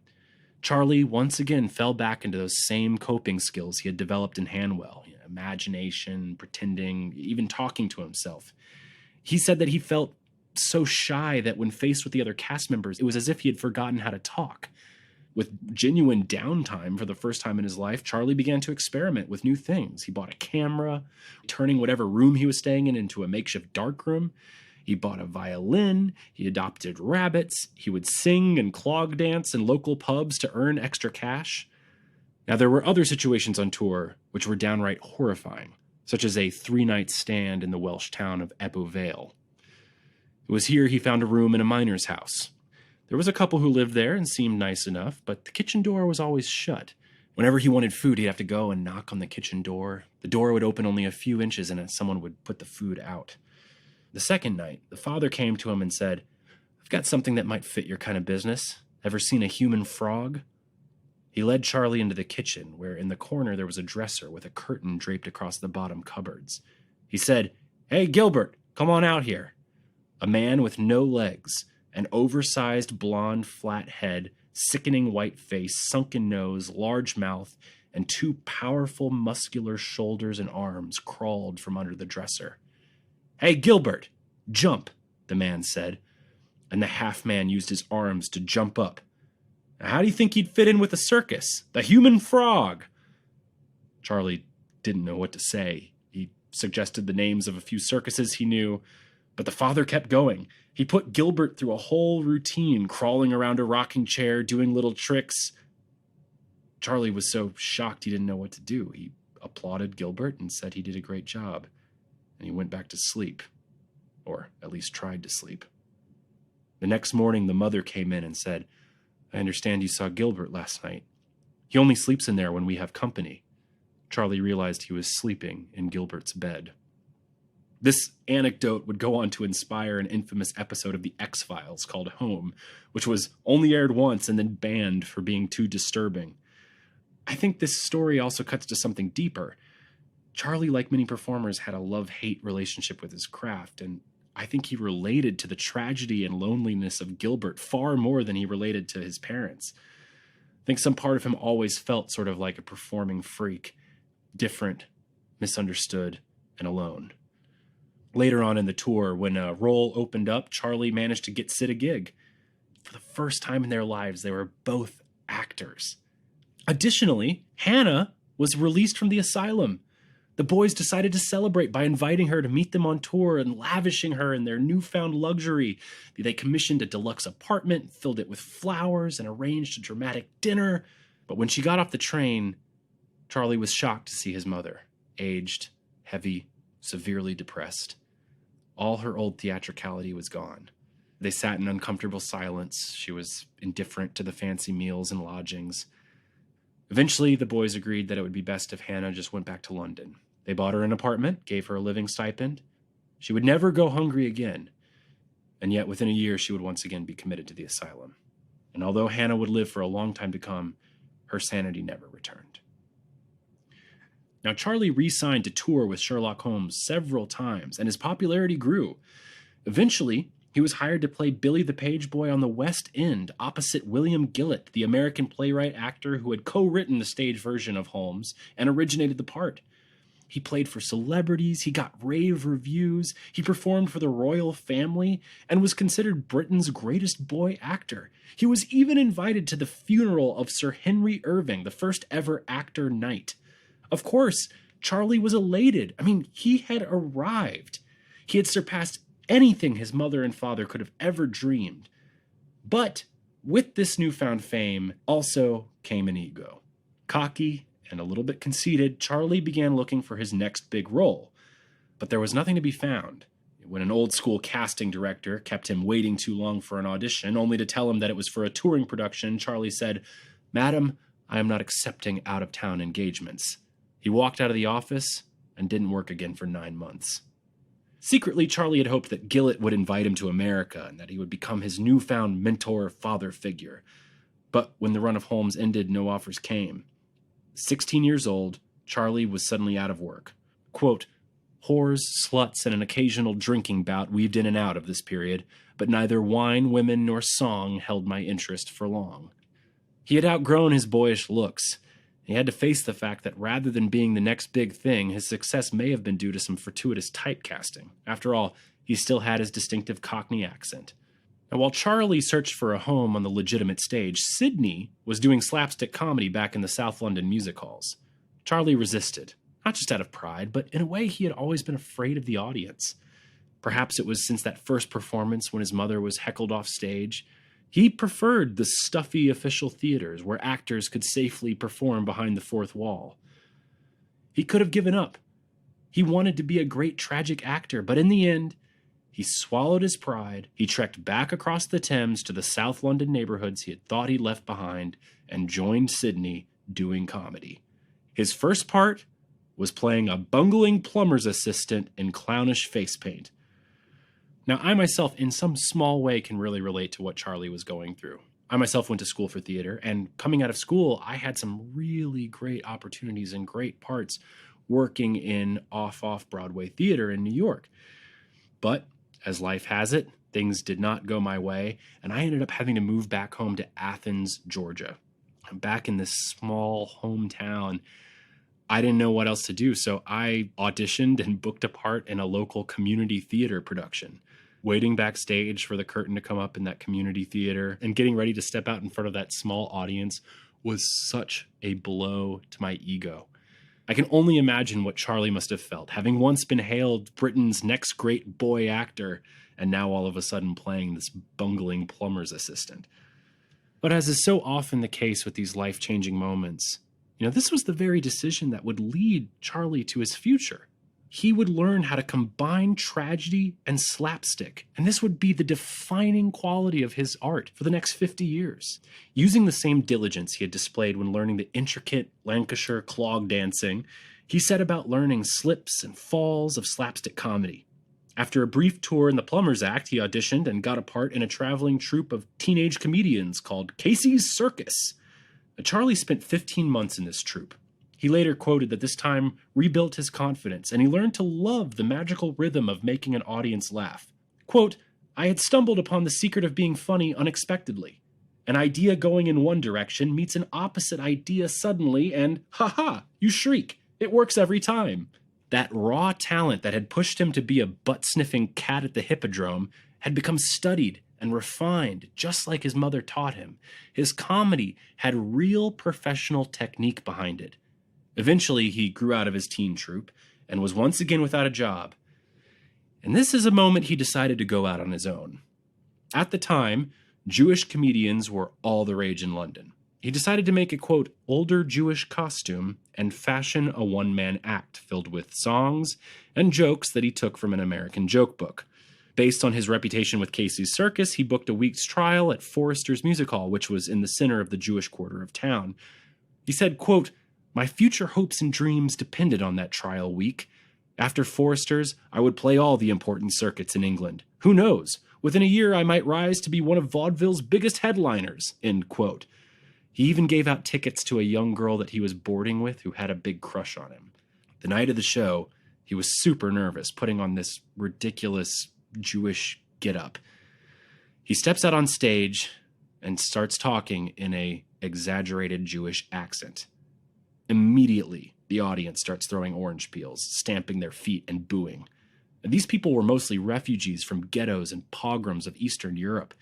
[SPEAKER 9] Charlie once again fell back into those same coping skills he had developed in Hanwell, imagination, pretending, even talking to himself. He said that he felt so shy that when faced with the other cast members, it was as if he had forgotten how to talk. With genuine downtime for the first time in his life, Charlie began to experiment with new things. He bought a camera, turning whatever room he was staying in into a makeshift darkroom. He bought a violin, he adopted rabbits, he would sing and clog dance in local pubs to earn extra cash. Now, there were other situations on tour which were downright horrifying, such as a 3-night stand in the Welsh town of Ebbw Vale. It was here he found a room in a miner's house. There was a couple who lived there and seemed nice enough, but the kitchen door was always shut. Whenever he wanted food, he'd have to go and knock on the kitchen door. The door would open only a few inches and someone would put the food out. The second night, the father came to him and said, "I've got something that might fit your kind of business. Ever seen a human frog?" He led Charlie into the kitchen, where in the corner there was a dresser with a curtain draped across the bottom cupboards. He said, "Hey, Gilbert, come on out here." A man with no legs, an oversized blonde flat head, sickening white face, sunken nose, large mouth, and 2 powerful muscular shoulders and arms crawled from under the dresser. "Hey, Gilbert, jump," the man said, and the half-man used his arms to jump up. "How do you think he'd fit in with the circus? The human frog!" Charlie didn't know what to say. He suggested the names of a few circuses he knew, but the father kept going. He put Gilbert through a whole routine, crawling around a rocking chair, doing little tricks. Charlie was so shocked he didn't know what to do. He applauded Gilbert and said he did a great job, and he went back to sleep, or at least tried to sleep. The next morning, the mother came in and said, "I understand you saw Gilbert last night. He only sleeps in there when we have company." Charlie realized he was sleeping in Gilbert's bed. This anecdote would go on to inspire an infamous episode of The X-Files called Home, which was only aired once and then banned for being too disturbing. I think this story also cuts to something deeper. Charlie, like many performers, had a love-hate relationship with his craft, and I think he related to the tragedy and loneliness of Gilbert far more than he related to his parents. I think some part of him always felt sort of like a performing freak, different, misunderstood, and alone. Later on in the tour, when a role opened up, Charlie managed to get Sid a gig. For the first time in their lives, they were both actors. Additionally, Hannah was released from the asylum. The boys decided to celebrate by inviting her to meet them on tour and lavishing her in their newfound luxury. They commissioned a deluxe apartment, filled it with flowers, and arranged a dramatic dinner. But when she got off the train, Charlie was shocked to see his mother, aged, heavy, severely depressed. All her old theatricality was gone. They sat in uncomfortable silence. She was indifferent to the fancy meals and lodgings. Eventually, the boys agreed that it would be best if Hannah just went back to London. They bought her an apartment, gave her a living stipend. She would never go hungry again. And yet, within a year, she would once again be committed to the asylum. And although Hannah would live for a long time to come, her sanity never returned. Now, Charlie re-signed to tour with Sherlock Holmes several times, and his popularity grew. Eventually, he was hired to play Billy the Page Boy on the West End, opposite William Gillett, the American playwright-actor who had co-written the stage version of Holmes and originated the part. He played for celebrities, he got rave reviews, he performed for the royal family, and was considered Britain's greatest boy actor. He was even invited to the funeral of Sir Henry Irving, the first ever actor knight. Of course, Charlie was elated. He had arrived. He had surpassed anything his mother and father could have ever dreamed. But with this newfound fame also came an ego. Cocky and a little bit conceited, Charlie began looking for his next big role. But there was nothing to be found. When an old-school casting director kept him waiting too long for an audition, only to tell him that it was for a touring production, Charlie said, "Madam, I am not accepting out-of-town engagements." He walked out of the office and didn't work again for 9 months. Secretly, Charlie had hoped that Gillett would invite him to America and that he would become his newfound mentor father figure. But when the run of Holmes ended, no offers came. 16 years old, Charlie was suddenly out of work. Quote, "Whores, sluts, and an occasional drinking bout weaved in and out of this period, but neither wine, women, nor song held my interest for long." He had outgrown his boyish looks. He had to face the fact that rather than being the next big thing, his success may have been due to some fortuitous typecasting. After all, he still had his distinctive Cockney accent. Now, while Charlie searched for a home on the legitimate stage, Sidney was doing slapstick comedy back in the South London music halls. Charlie resisted, not just out of pride, but in a way he had always been afraid of the audience. Perhaps it was since that first performance when his mother was heckled off stage. He preferred the stuffy official theaters where actors could safely perform behind the fourth wall. He could have given up. He wanted to be a great tragic actor, but in the end, he swallowed his pride, he trekked back across the Thames to the South London neighborhoods he had thought he'd left behind, and joined Sidney doing comedy. His first part was playing a bungling plumber's assistant in clownish face paint. Now, I myself, in some small way, can really relate to what Charlie was going through. I myself went to school for theater, and coming out of school, I had some really great opportunities and great parts working in off-Broadway theater in New York. But as life has it, things did not go my way, and I ended up having to move back home to Athens, Georgia. I'm back in this small hometown. I didn't know what else to do, so I auditioned and booked a part in a local community theater production. Waiting backstage for the curtain to come up in that community theater and getting ready to step out in front of that small audience was such a blow to my ego. I can only imagine what Charlie must have felt, having once been hailed Britain's next great boy actor, and now all of a sudden playing this bungling plumber's assistant. But as is so often the case with these life-changing moments, this was the very decision that would lead Charlie to his future. He would learn how to combine tragedy and slapstick, and this would be the defining quality of his art for the next 50 years. Using the same diligence he had displayed when learning the intricate Lancashire clog dancing, he set about learning slips and falls of slapstick comedy. After a brief tour in the Plumbers Act, he auditioned and got a part in a traveling troupe of teenage comedians called Casey's Circus. Charlie spent 15 months in this troupe. He later quoted that this time rebuilt his confidence, and he learned to love the magical rhythm of making an audience laugh. Quote, "I had stumbled upon the secret of being funny unexpectedly. An idea going in one direction meets an opposite idea suddenly, and ha-ha, you shriek. It works every time." That raw talent that had pushed him to be a butt-sniffing cat at the Hippodrome had become studied and refined, just like his mother taught him. His comedy had real professional technique behind it. Eventually, he grew out of his teen troupe and was once again without a job. And this is a moment he decided to go out on his own. At the time, Jewish comedians were all the rage in London. He decided to make a, quote, older Jewish costume and fashion a one-man act filled with songs and jokes that he took from an American joke book. Based on his reputation with Casey's Circus, he booked a week's trial at Forrester's Music Hall, which was in the center of the Jewish quarter of town. He said, quote, "My future hopes and dreams depended on that trial week. After Forrester's, I would play all the important circuits in England. Who knows? Within a year, I might rise to be one of vaudeville's biggest headliners," end quote. He even gave out tickets to a young girl that he was boarding with who had a big crush on him. The night of the show, he was super nervous, putting on this ridiculous Jewish getup. He steps out on stage and starts talking in a exaggerated Jewish accent. Immediately, the audience starts throwing orange peels, stamping their feet and booing. And these people were mostly refugees from ghettos and pogroms of Eastern Europe.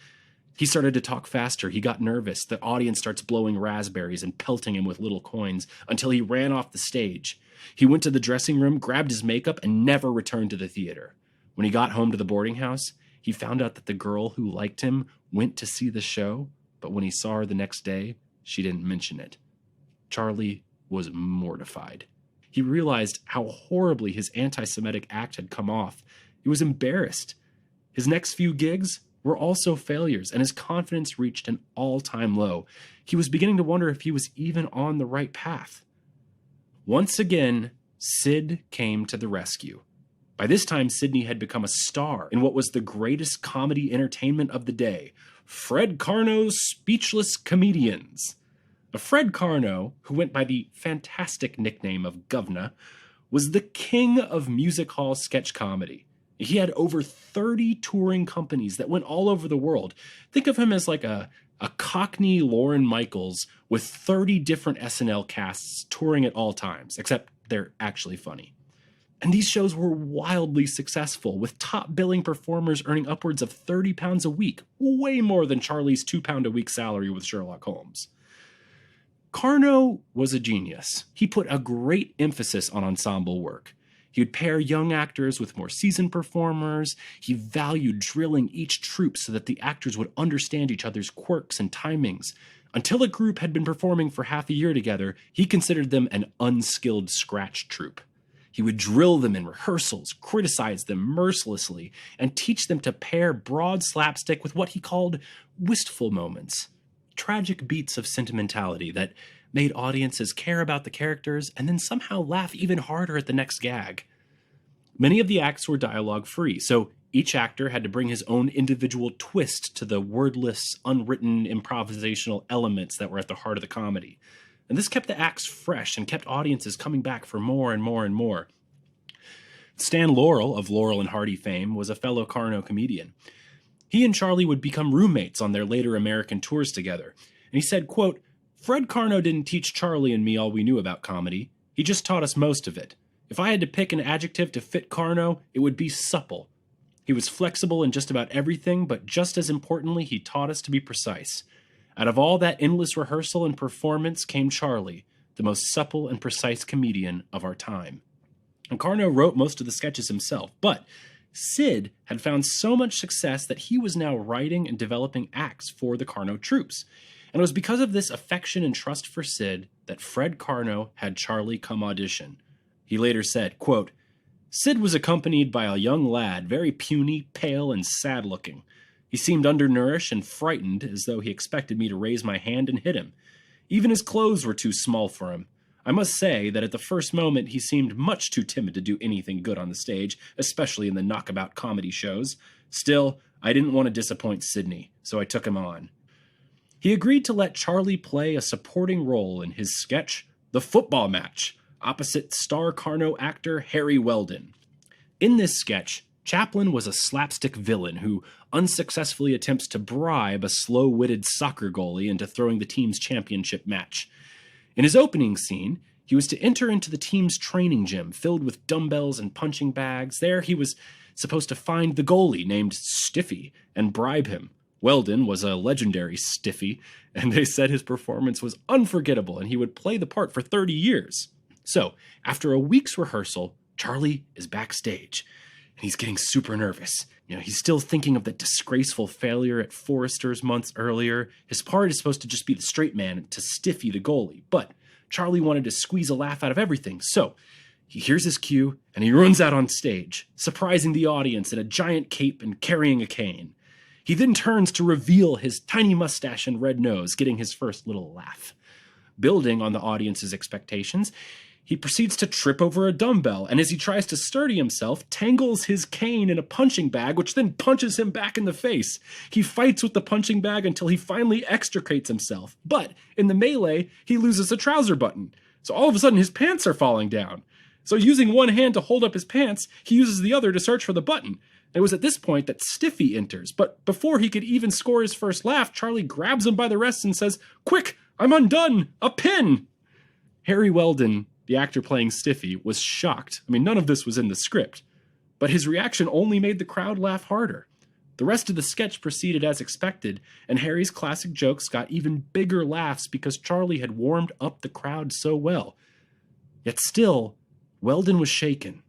[SPEAKER 9] He started to talk faster. He got nervous. The audience starts blowing raspberries and pelting him with little coins until he ran off the stage. He went to the dressing room, grabbed his makeup, and never returned to the theater. When he got home to the boarding house, he found out that the girl who liked him went to see the show, but when he saw her the next day, she didn't mention it. Charlie was mortified. He realized how horribly his anti-Semitic act had come off. He was embarrassed. His next few gigs were also failures, and his confidence reached an all-time low. He was beginning to wonder if he was even on the right path. Once again, Sid came to the rescue. By this time, Sidney had become a star in what was the greatest comedy entertainment of the day, Fred Karno's Speechless Comedians. Fred Karno, who went by the fantastic nickname of Govna, was the king of music hall sketch comedy. He had over 30 touring companies that went all over the world. Think of him as like a Cockney Lorne Michaels with 30 different SNL casts touring at all times, except they're actually funny. And these shows were wildly successful, with top billing performers earning upwards of £30 a week, way more than Charlie's £2 a week salary with Sherlock Holmes. Karno was a genius. He put a great emphasis on ensemble work. He would pair young actors with more seasoned performers. He valued drilling each troupe so that the actors would understand each other's quirks and timings. Until a group had been performing for half a year together, he considered them an unskilled scratch troupe. He would drill them in rehearsals, criticize them mercilessly, and teach them to pair broad slapstick with what he called wistful moments. Tragic beats of sentimentality that made audiences care about the characters and then somehow laugh even harder at the next gag. Many of the acts were dialogue-free, so each actor had to bring his own individual twist to the wordless, unwritten, improvisational elements that were at the heart of the comedy. And this kept the acts fresh and kept audiences coming back for more and more and more. Stan Laurel, of Laurel and Hardy fame, was a fellow Karno comedian. He and Charlie would become roommates on their later American tours together. And he said, quote, "Fred Karno didn't teach Charlie and me all we knew about comedy. He just taught us most of it. If I had to pick an adjective to fit Karno, it would be supple. He was flexible in just about everything, but just as importantly, he taught us to be precise. Out of all that endless rehearsal and performance came Charlie, the most supple and precise comedian of our time." And Karno wrote most of the sketches himself, but Sid had found so much success that he was now writing and developing acts for the Karno troops. And it was because of this affection and trust for Sid that Fred Karno had Charlie come audition. He later said, quote, "Sid was accompanied by a young lad, very puny, pale, and sad-looking. He seemed undernourished and frightened, as though he expected me to raise my hand and hit him. Even his clothes were too small for him. I must say that at the first moment he seemed much too timid to do anything good on the stage, especially in the knockabout comedy shows. Still, I didn't want to disappoint Sidney, so I took him on." He agreed to let Charlie play a supporting role in his sketch, The Football Match, opposite star Karno actor Harry Weldon. In this sketch, Chaplin was a slapstick villain who unsuccessfully attempts to bribe a slow-witted soccer goalie into throwing the team's championship match. In his opening scene, he was to enter into the team's training gym filled with dumbbells and punching bags. There he was supposed to find the goalie named Stiffy and bribe him. Weldon was a legendary Stiffy, and they said his performance was unforgettable and he would play the part for 30 years. So, after a week's rehearsal, Charlie is backstage, and he's getting super nervous. He's still thinking of that disgraceful failure at Forrester's months earlier. His part is supposed to just be the straight man to Stiffy the goalie, but Charlie wanted to squeeze a laugh out of everything, so he hears his cue, and he runs out on stage, surprising the audience in a giant cape and carrying a cane. He then turns to reveal his tiny mustache and red nose, getting his first little laugh. Building on the audience's expectations, he proceeds to trip over a dumbbell, and as he tries to sturdy himself, tangles his cane in a punching bag, which then punches him back in the face. He fights with the punching bag until he finally extricates himself, but in the melee, he loses a trouser button. So all of a sudden, his pants are falling down. So using one hand to hold up his pants, he uses the other to search for the button. It was at this point that Stiffy enters, but before he could even score his first laugh, Charlie grabs him by the wrists and says, "Quick, I'm undone! A pin!" Harry Weldon, the actor playing Stiffy, was shocked. I mean, none of this was in the script, but his reaction only made the crowd laugh harder. The rest of the sketch proceeded as expected, and Harry's classic jokes got even bigger laughs because Charlie had warmed up the crowd so well. Yet still, Weldon was shaken.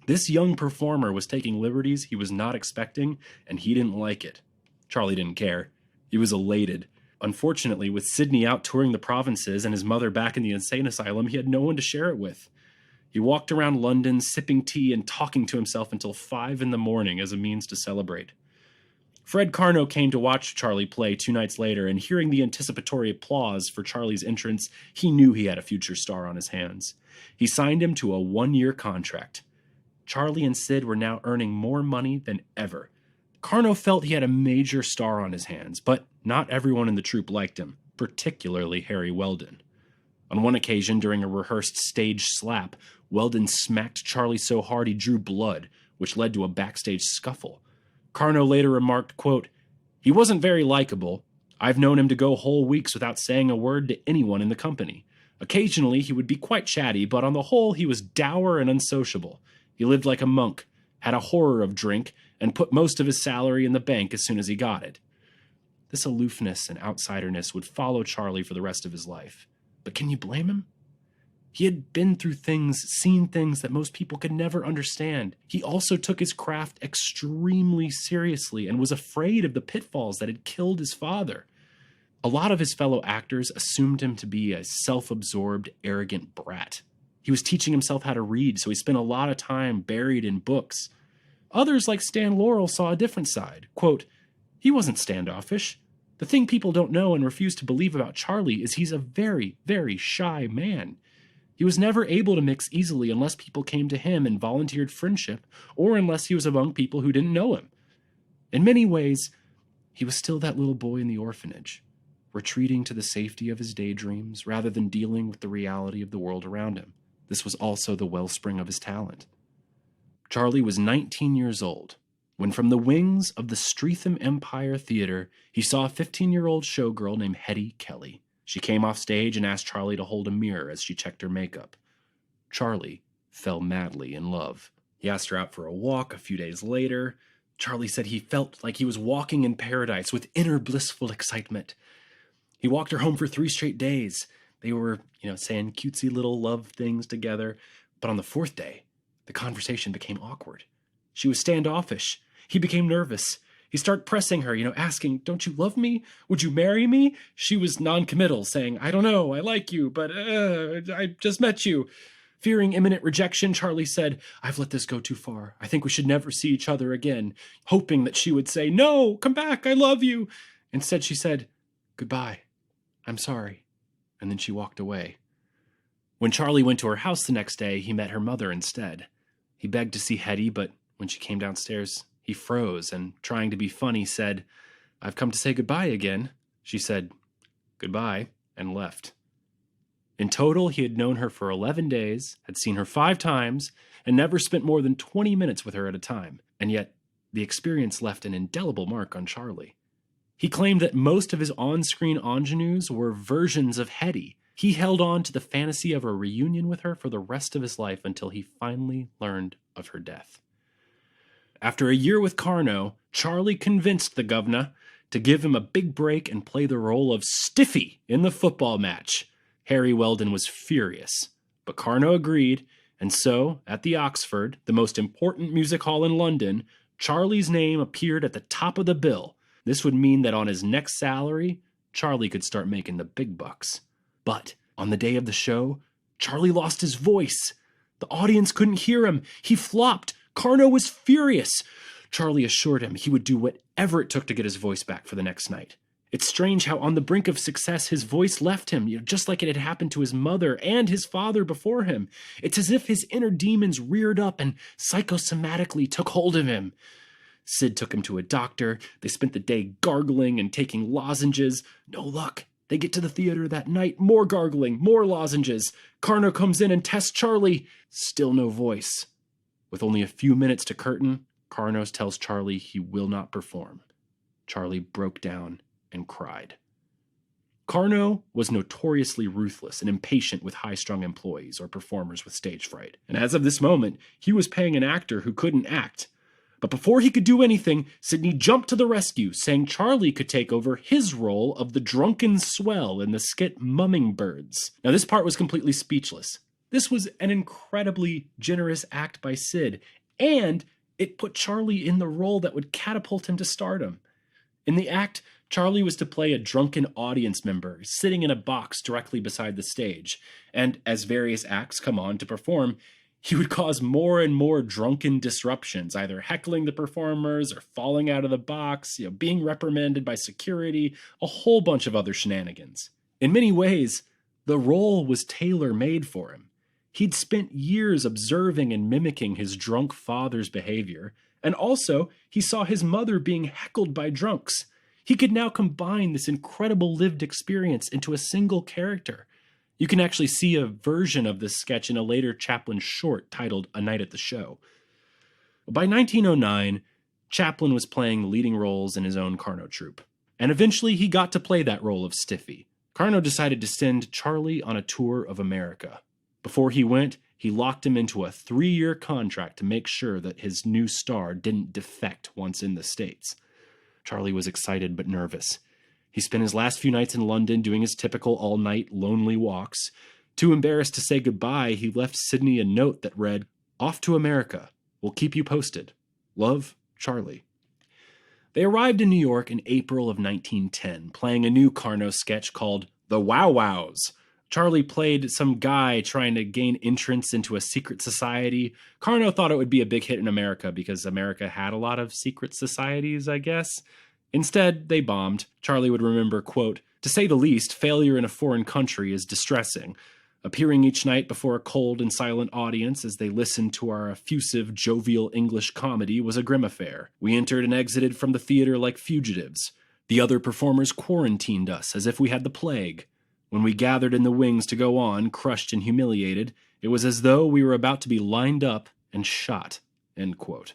[SPEAKER 9] This young performer was taking liberties he was not expecting, and he didn't like it. Charlie didn't care. He was elated. Unfortunately, with Sidney out touring the provinces and his mother back in the insane asylum, he had no one to share it with. He walked around London, sipping tea and talking to himself until 5 a.m. as a means to celebrate. Fred Carno came to watch Charlie play 2 nights later, and hearing the anticipatory applause for Charlie's entrance, he knew he had a future star on his hands. He signed him to a 1-year contract. Charlie and Sid were now earning more money than ever. Carno felt he had a major star on his hands, but not everyone in the troupe liked him, particularly Harry Weldon. On one occasion, during a rehearsed stage slap, Weldon smacked Charlie so hard he drew blood, which led to a backstage scuffle. Carno later remarked, quote, "He wasn't very likable. I've known him to go whole weeks without saying a word to anyone in the company. Occasionally, he would be quite chatty, but on the whole, he was dour and unsociable. He lived like a monk, had a horror of drink, and put most of his salary in the bank as soon as he got it." This aloofness and outsiderness would follow Charlie for the rest of his life. But can you blame him? He had been through things, seen things that most people could never understand. He also took his craft extremely seriously and was afraid of the pitfalls that had killed his father. A lot of his fellow actors assumed him to be a self-absorbed, arrogant brat. He was teaching himself how to read, so he spent a lot of time buried in books. Others, like Stan Laurel, saw a different side. Quote, "He wasn't standoffish. The thing people don't know and refuse to believe about Charlie is he's a very, very shy man. He was never able to mix easily unless people came to him and volunteered friendship, or unless he was among people who didn't know him. In many ways, he was still that little boy in the orphanage, retreating to the safety of his daydreams rather than dealing with the reality of the world around him. This was also the wellspring of his talent." Charlie was 19 years old when, from the wings of the Streatham Empire Theater, he saw a 15-year-old showgirl named Hetty Kelly. She came off stage and asked Charlie to hold a mirror as she checked her makeup. Charlie fell madly in love. He asked her out for a walk a few days later. Charlie said he felt like he was walking in paradise with inner blissful excitement. He walked her home for 3 straight days. They were, saying cutesy little love things together. But on the 4th day, the conversation became awkward. She was standoffish. He became nervous. He started pressing her, asking, "Don't you love me? Would you marry me?" She was non-committal, saying, "I don't know, I like you, but I just met you." Fearing imminent rejection, Charlie said, "I've let this go too far. I think we should never see each other again," hoping that she would say, "No, come back, I love you." Instead, she said, "Goodbye, I'm sorry," and then she walked away. When Charlie went to her house the next day, he met her mother instead. He begged to see Hetty, but when she came downstairs, he froze and, trying to be funny, said, "I've come to say goodbye again." She said, "Goodbye," and left. In total, he had known her for 11 days, had seen her 5 times, and never spent more than 20 minutes with her at a time. And yet, the experience left an indelible mark on Charlie. He claimed that most of his on-screen ingenues were versions of Hetty. He held on to the fantasy of a reunion with her for the rest of his life until he finally learned of her death. After a year with Carno, Charlie convinced the governor to give him a big break and play the role of Stiffy in the football match. Harry Weldon was furious, but Carno agreed, and so, at the Oxford, the most important music hall in London, Charlie's name appeared at the top of the bill. This would mean that on his next salary, Charlie could start making the big bucks. But on the day of the show, Charlie lost his voice. The audience couldn't hear him. He flopped. Carno was furious. Charlie assured him he would do whatever it took to get his voice back for the next night. It's strange how on the brink of success his voice left him, just like it had happened to his mother and his father before him. It's as if his inner demons reared up and psychosomatically took hold of him. Sid took him to a doctor. They spent the day gargling and taking lozenges. No luck. They get to the theater that night, more gargling, more lozenges. Carno comes in and tests Charlie. Still no voice. With only a few minutes to curtain, Carno tells Charlie he will not perform. Charlie broke down and cried. Carno was notoriously ruthless and impatient with high-strung employees or performers with stage fright. And as of this moment, he was paying an actor who couldn't act. But before he could do anything, Sidney jumped to the rescue, saying Charlie could take over his role of the drunken swell in the skit Mumming Birds. Now, this part was completely speechless. This was an incredibly generous act by Sid, and it put Charlie in the role that would catapult him to stardom. In the act, Charlie was to play a drunken audience member sitting in a box directly beside the stage, and as various acts come on to perform, he would cause more and more drunken disruptions, either heckling the performers or falling out of the box, being reprimanded by security, a whole bunch of other shenanigans. In many ways, the role was tailor-made for him. He'd spent years observing and mimicking his drunk father's behavior, and also he saw his mother being heckled by drunks. He could now combine this incredible lived experience into a single character. You can actually see a version of this sketch in a later Chaplin short titled A Night at the Show. By 1909, Chaplin was playing leading roles in his own Carno troupe, and eventually he got to play that role of Stiffy. Carno decided to send Charlie on a tour of America. Before he went, he locked him into a 3-year contract to make sure that his new star didn't defect once in the States. Charlie was excited but nervous. He spent his last few nights in London doing his typical all-night lonely walks. Too embarrassed to say goodbye, he left Sidney a note that read, "Off to America. We'll keep you posted. Love, Charlie." They arrived in New York in April of 1910, playing a new Carno sketch called The Wow Wows. Charlie played some guy trying to gain entrance into a secret society. Carno thought it would be a big hit in America because America had a lot of secret societies, I guess. Instead, they bombed. Charlie would remember, quote, "To say the least, failure in a foreign country is distressing. Appearing each night before a cold and silent audience as they listened to our effusive, jovial English comedy was a grim affair. We entered and exited from the theater like fugitives. The other performers quarantined us as if we had the plague. When we gathered in the wings to go on, crushed and humiliated, it was as though we were about to be lined up and shot." End quote.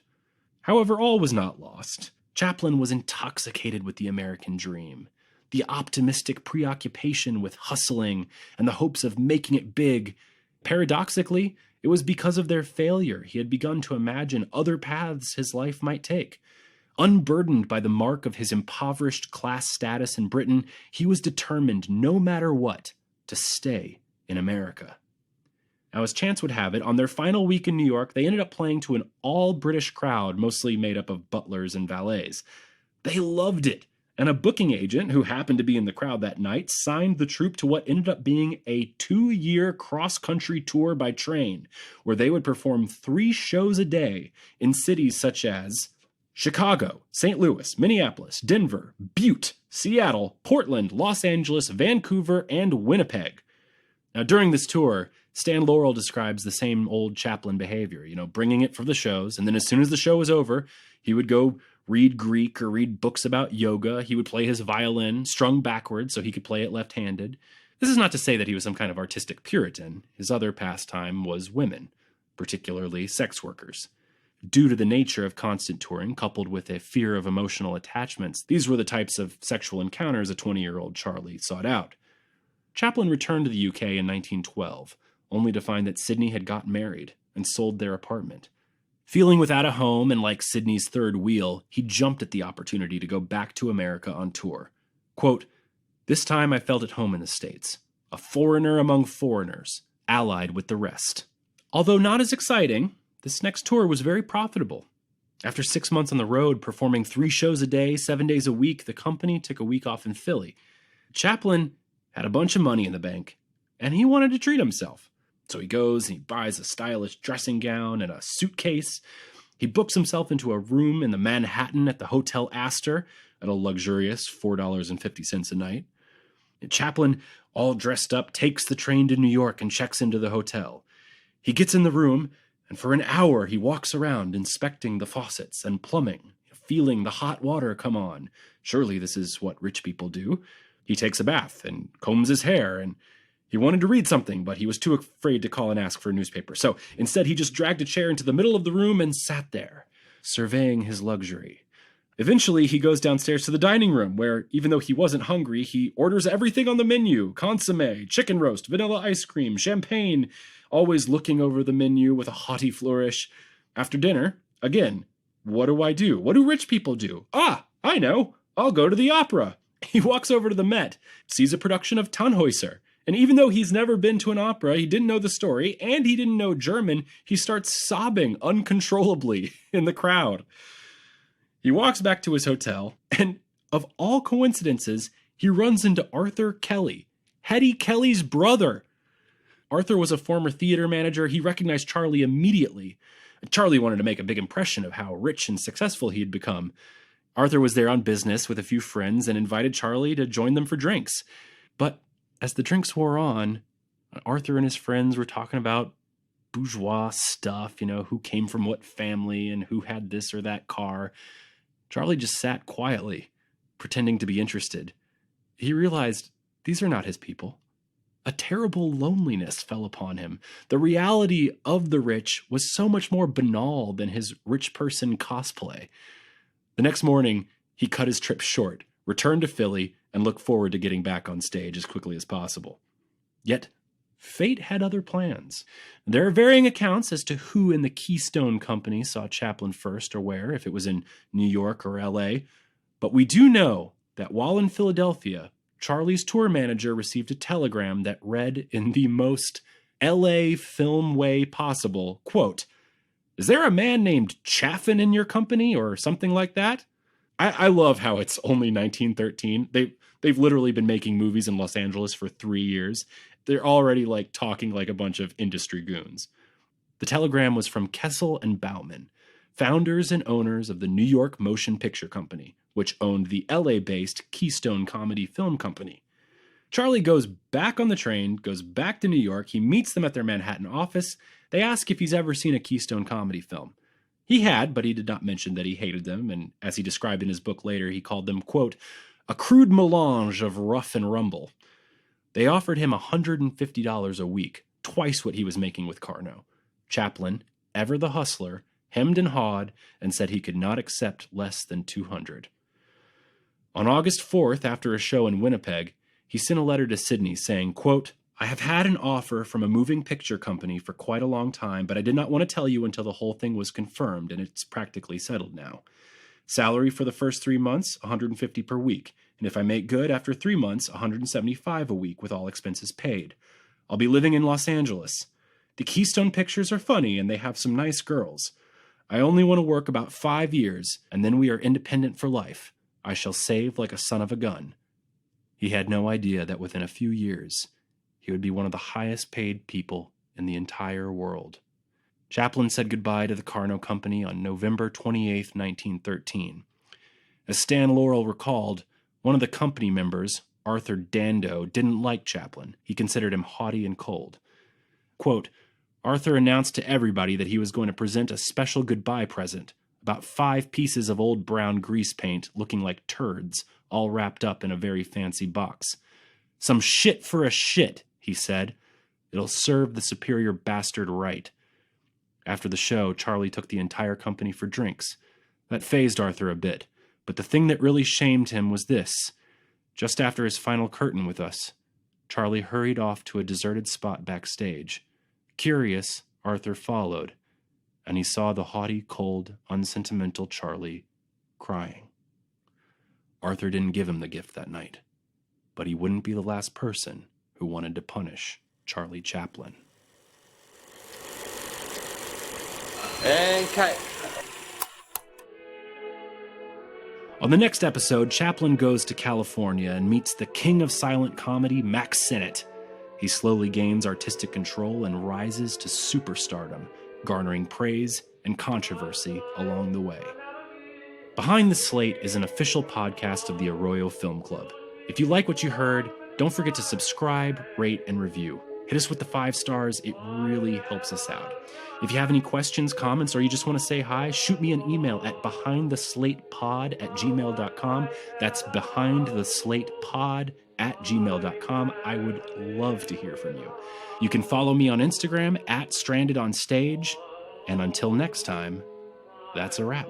[SPEAKER 9] However, all was not lost. Chaplin was intoxicated with the American dream, the optimistic preoccupation with hustling and the hopes of making it big. Paradoxically, it was because of their failure he had begun to imagine other paths his life might take. Unburdened by the mark of his impoverished class status in Britain, he was determined, no matter what, to stay in America. Now, as chance would have it, on their final week in New York, they ended up playing to an all-British crowd, mostly made up of butlers and valets. They loved it, and a booking agent, who happened to be in the crowd that night, signed the troupe to what ended up being a 2-year cross-country tour by train, where they would perform 3 shows a day in cities such as Chicago, St. Louis, Minneapolis, Denver, Butte, Seattle, Portland, Los Angeles, Vancouver, and Winnipeg. Now, during this tour, Stan Laurel describes the same old Chaplin behavior, bringing it for the shows, and then as soon as the show was over, he would go read Greek or read books about yoga. He would play his violin strung backwards so he could play it left-handed. This is not to say that he was some kind of artistic Puritan. His other pastime was women, particularly sex workers. Due to the nature of constant touring, coupled with a fear of emotional attachments, these were the types of sexual encounters a 20-year-old Charlie sought out. Chaplin returned to the UK in 1912, only to find that Sidney had gotten married and sold their apartment. Feeling without a home and like Sidney's third wheel, he jumped at the opportunity to go back to America on tour. Quote, "This time I felt at home in the States, a foreigner among foreigners, allied with the rest." Although not as exciting, this next tour was very profitable. After 6 months on the road, performing 3 shows a day, 7 days a week, the company took a week off in Philly. Chaplin had a bunch of money in the bank, and he wanted to treat himself. So he goes and he buys a stylish dressing gown and a suitcase. He books himself into a room in the Manhattan at the Hotel Astor at a luxurious $4.50 a night. And Chaplin, all dressed up, takes the train to New York and checks into the hotel. He gets in the room, and for an hour he walks around inspecting the faucets and plumbing, feeling the hot water come on. Surely this is what rich people do. He takes a bath and combs his hair, and he wanted to read something, but he was too afraid to call and ask for a newspaper. So instead, he just dragged a chair into the middle of the room and sat there, surveying his luxury. Eventually, he goes downstairs to the dining room, where, even though he wasn't hungry, he orders everything on the menu: consommé, chicken roast, vanilla ice cream, champagne, always looking over the menu with a haughty flourish. After dinner, again, what do I do? What do rich people do? Ah, I know. I'll go to the opera. He walks over to the Met, sees a production of Tannhäuser, and even though he's never been to an opera, he didn't know the story, and he didn't know German, he starts sobbing uncontrollably in the crowd. He walks back to his hotel, and of all coincidences, he runs into Arthur Kelly, Hetty Kelly's brother. Arthur was a former theater manager. He recognized Charlie immediately. Charlie wanted to make a big impression of how rich and successful he had become. Arthur was there on business with a few friends and invited Charlie to join them for drinks. But as the drinks wore on, Arthur and his friends were talking about bourgeois stuff, who came from what family and who had this or that car. Charlie just sat quietly, pretending to be interested. He realized these are not his people. A terrible loneliness fell upon him. The reality of the rich was so much more banal than his rich person cosplay. The next morning, he cut his trip short, returned to Philly, and looked forward to getting back on stage as quickly as possible. Yet, fate had other plans. There are varying accounts as to who in the Keystone Company saw Chaplin first or where, if it was in New York or L.A., but we do know that while in Philadelphia, Charlie's tour manager received a telegram that read in the most L.A. film way possible, quote, "Is there a man named Chaffin in your company?" or something like that? I love how it's only 1913. They've literally been making movies in Los Angeles for 3 years. They're already talking like a bunch of industry goons. The telegram was from Kessel and Bauman, founders and owners of the New York Motion Picture Company, which owned the LA-based Keystone Comedy Film Company. Charlie goes back on the train, goes back to New York. He meets them at their Manhattan office. They ask if he's ever seen a Keystone comedy film. He had, but he did not mention that he hated them, and as he described in his book later, he called them, quote, "a crude melange of rough and rumble." They offered him $150 a week, twice what he was making with Carno. Chaplin, ever the hustler, hemmed and hawed and said he could not accept less than $200. On August 4th, after a show in Winnipeg, he sent a letter to Sydney saying, quote, "I have had an offer from a moving picture company for quite a long time, but I did not want to tell you until the whole thing was confirmed, and it's practically settled now. Salary for the first 3 months, $150 per week, and if I make good after 3 months, $175 a week with all expenses paid. I'll be living in Los Angeles. The Keystone pictures are funny, and they have some nice girls. I only want to work about 5 years, and then we are independent for life. I shall save like a son of a gun." He had no idea that within a few years, he would be one of the highest paid people in the entire world. Chaplin said goodbye to the Carno Company on November 28, 1913. As Stan Laurel recalled, one of the company members, Arthur Dando, didn't like Chaplin. He considered him haughty and cold. Quote, "Arthur announced to everybody that he was going to present a special goodbye present, about 5 pieces of old brown grease paint looking like turds, all wrapped up in a very fancy box. Some shit for a shit, he said. It'll serve the superior bastard right." After the show, Charlie took the entire company for drinks. That fazed Arthur a bit, but the thing that really shamed him was this. Just after his final curtain with us, Charlie hurried off to a deserted spot backstage. Curious, Arthur followed, and he saw the haughty, cold, unsentimental Charlie crying. Arthur didn't give him the gift that night, but he wouldn't be the last person who wanted to punish Charlie Chaplin.
[SPEAKER 4] And cut.
[SPEAKER 9] On the next episode, Chaplin goes to California and meets the king of silent comedy, Max Sennett. He slowly gains artistic control and rises to superstardom, garnering praise and controversy along the way. Behind the Slate is an official podcast of the Arroyo Film Club. If you like what you heard, don't forget to subscribe, rate, and review. Hit us with the 5 stars. It really helps us out. If you have any questions, comments, or you just want to say hi, shoot me an email at behindtheslatepod@gmail.com. That's behindtheslatepod @strandedonstage@gmail.com. I would love to hear from you. You can follow me on Instagram @strandedonstage. And until next time, that's a wrap.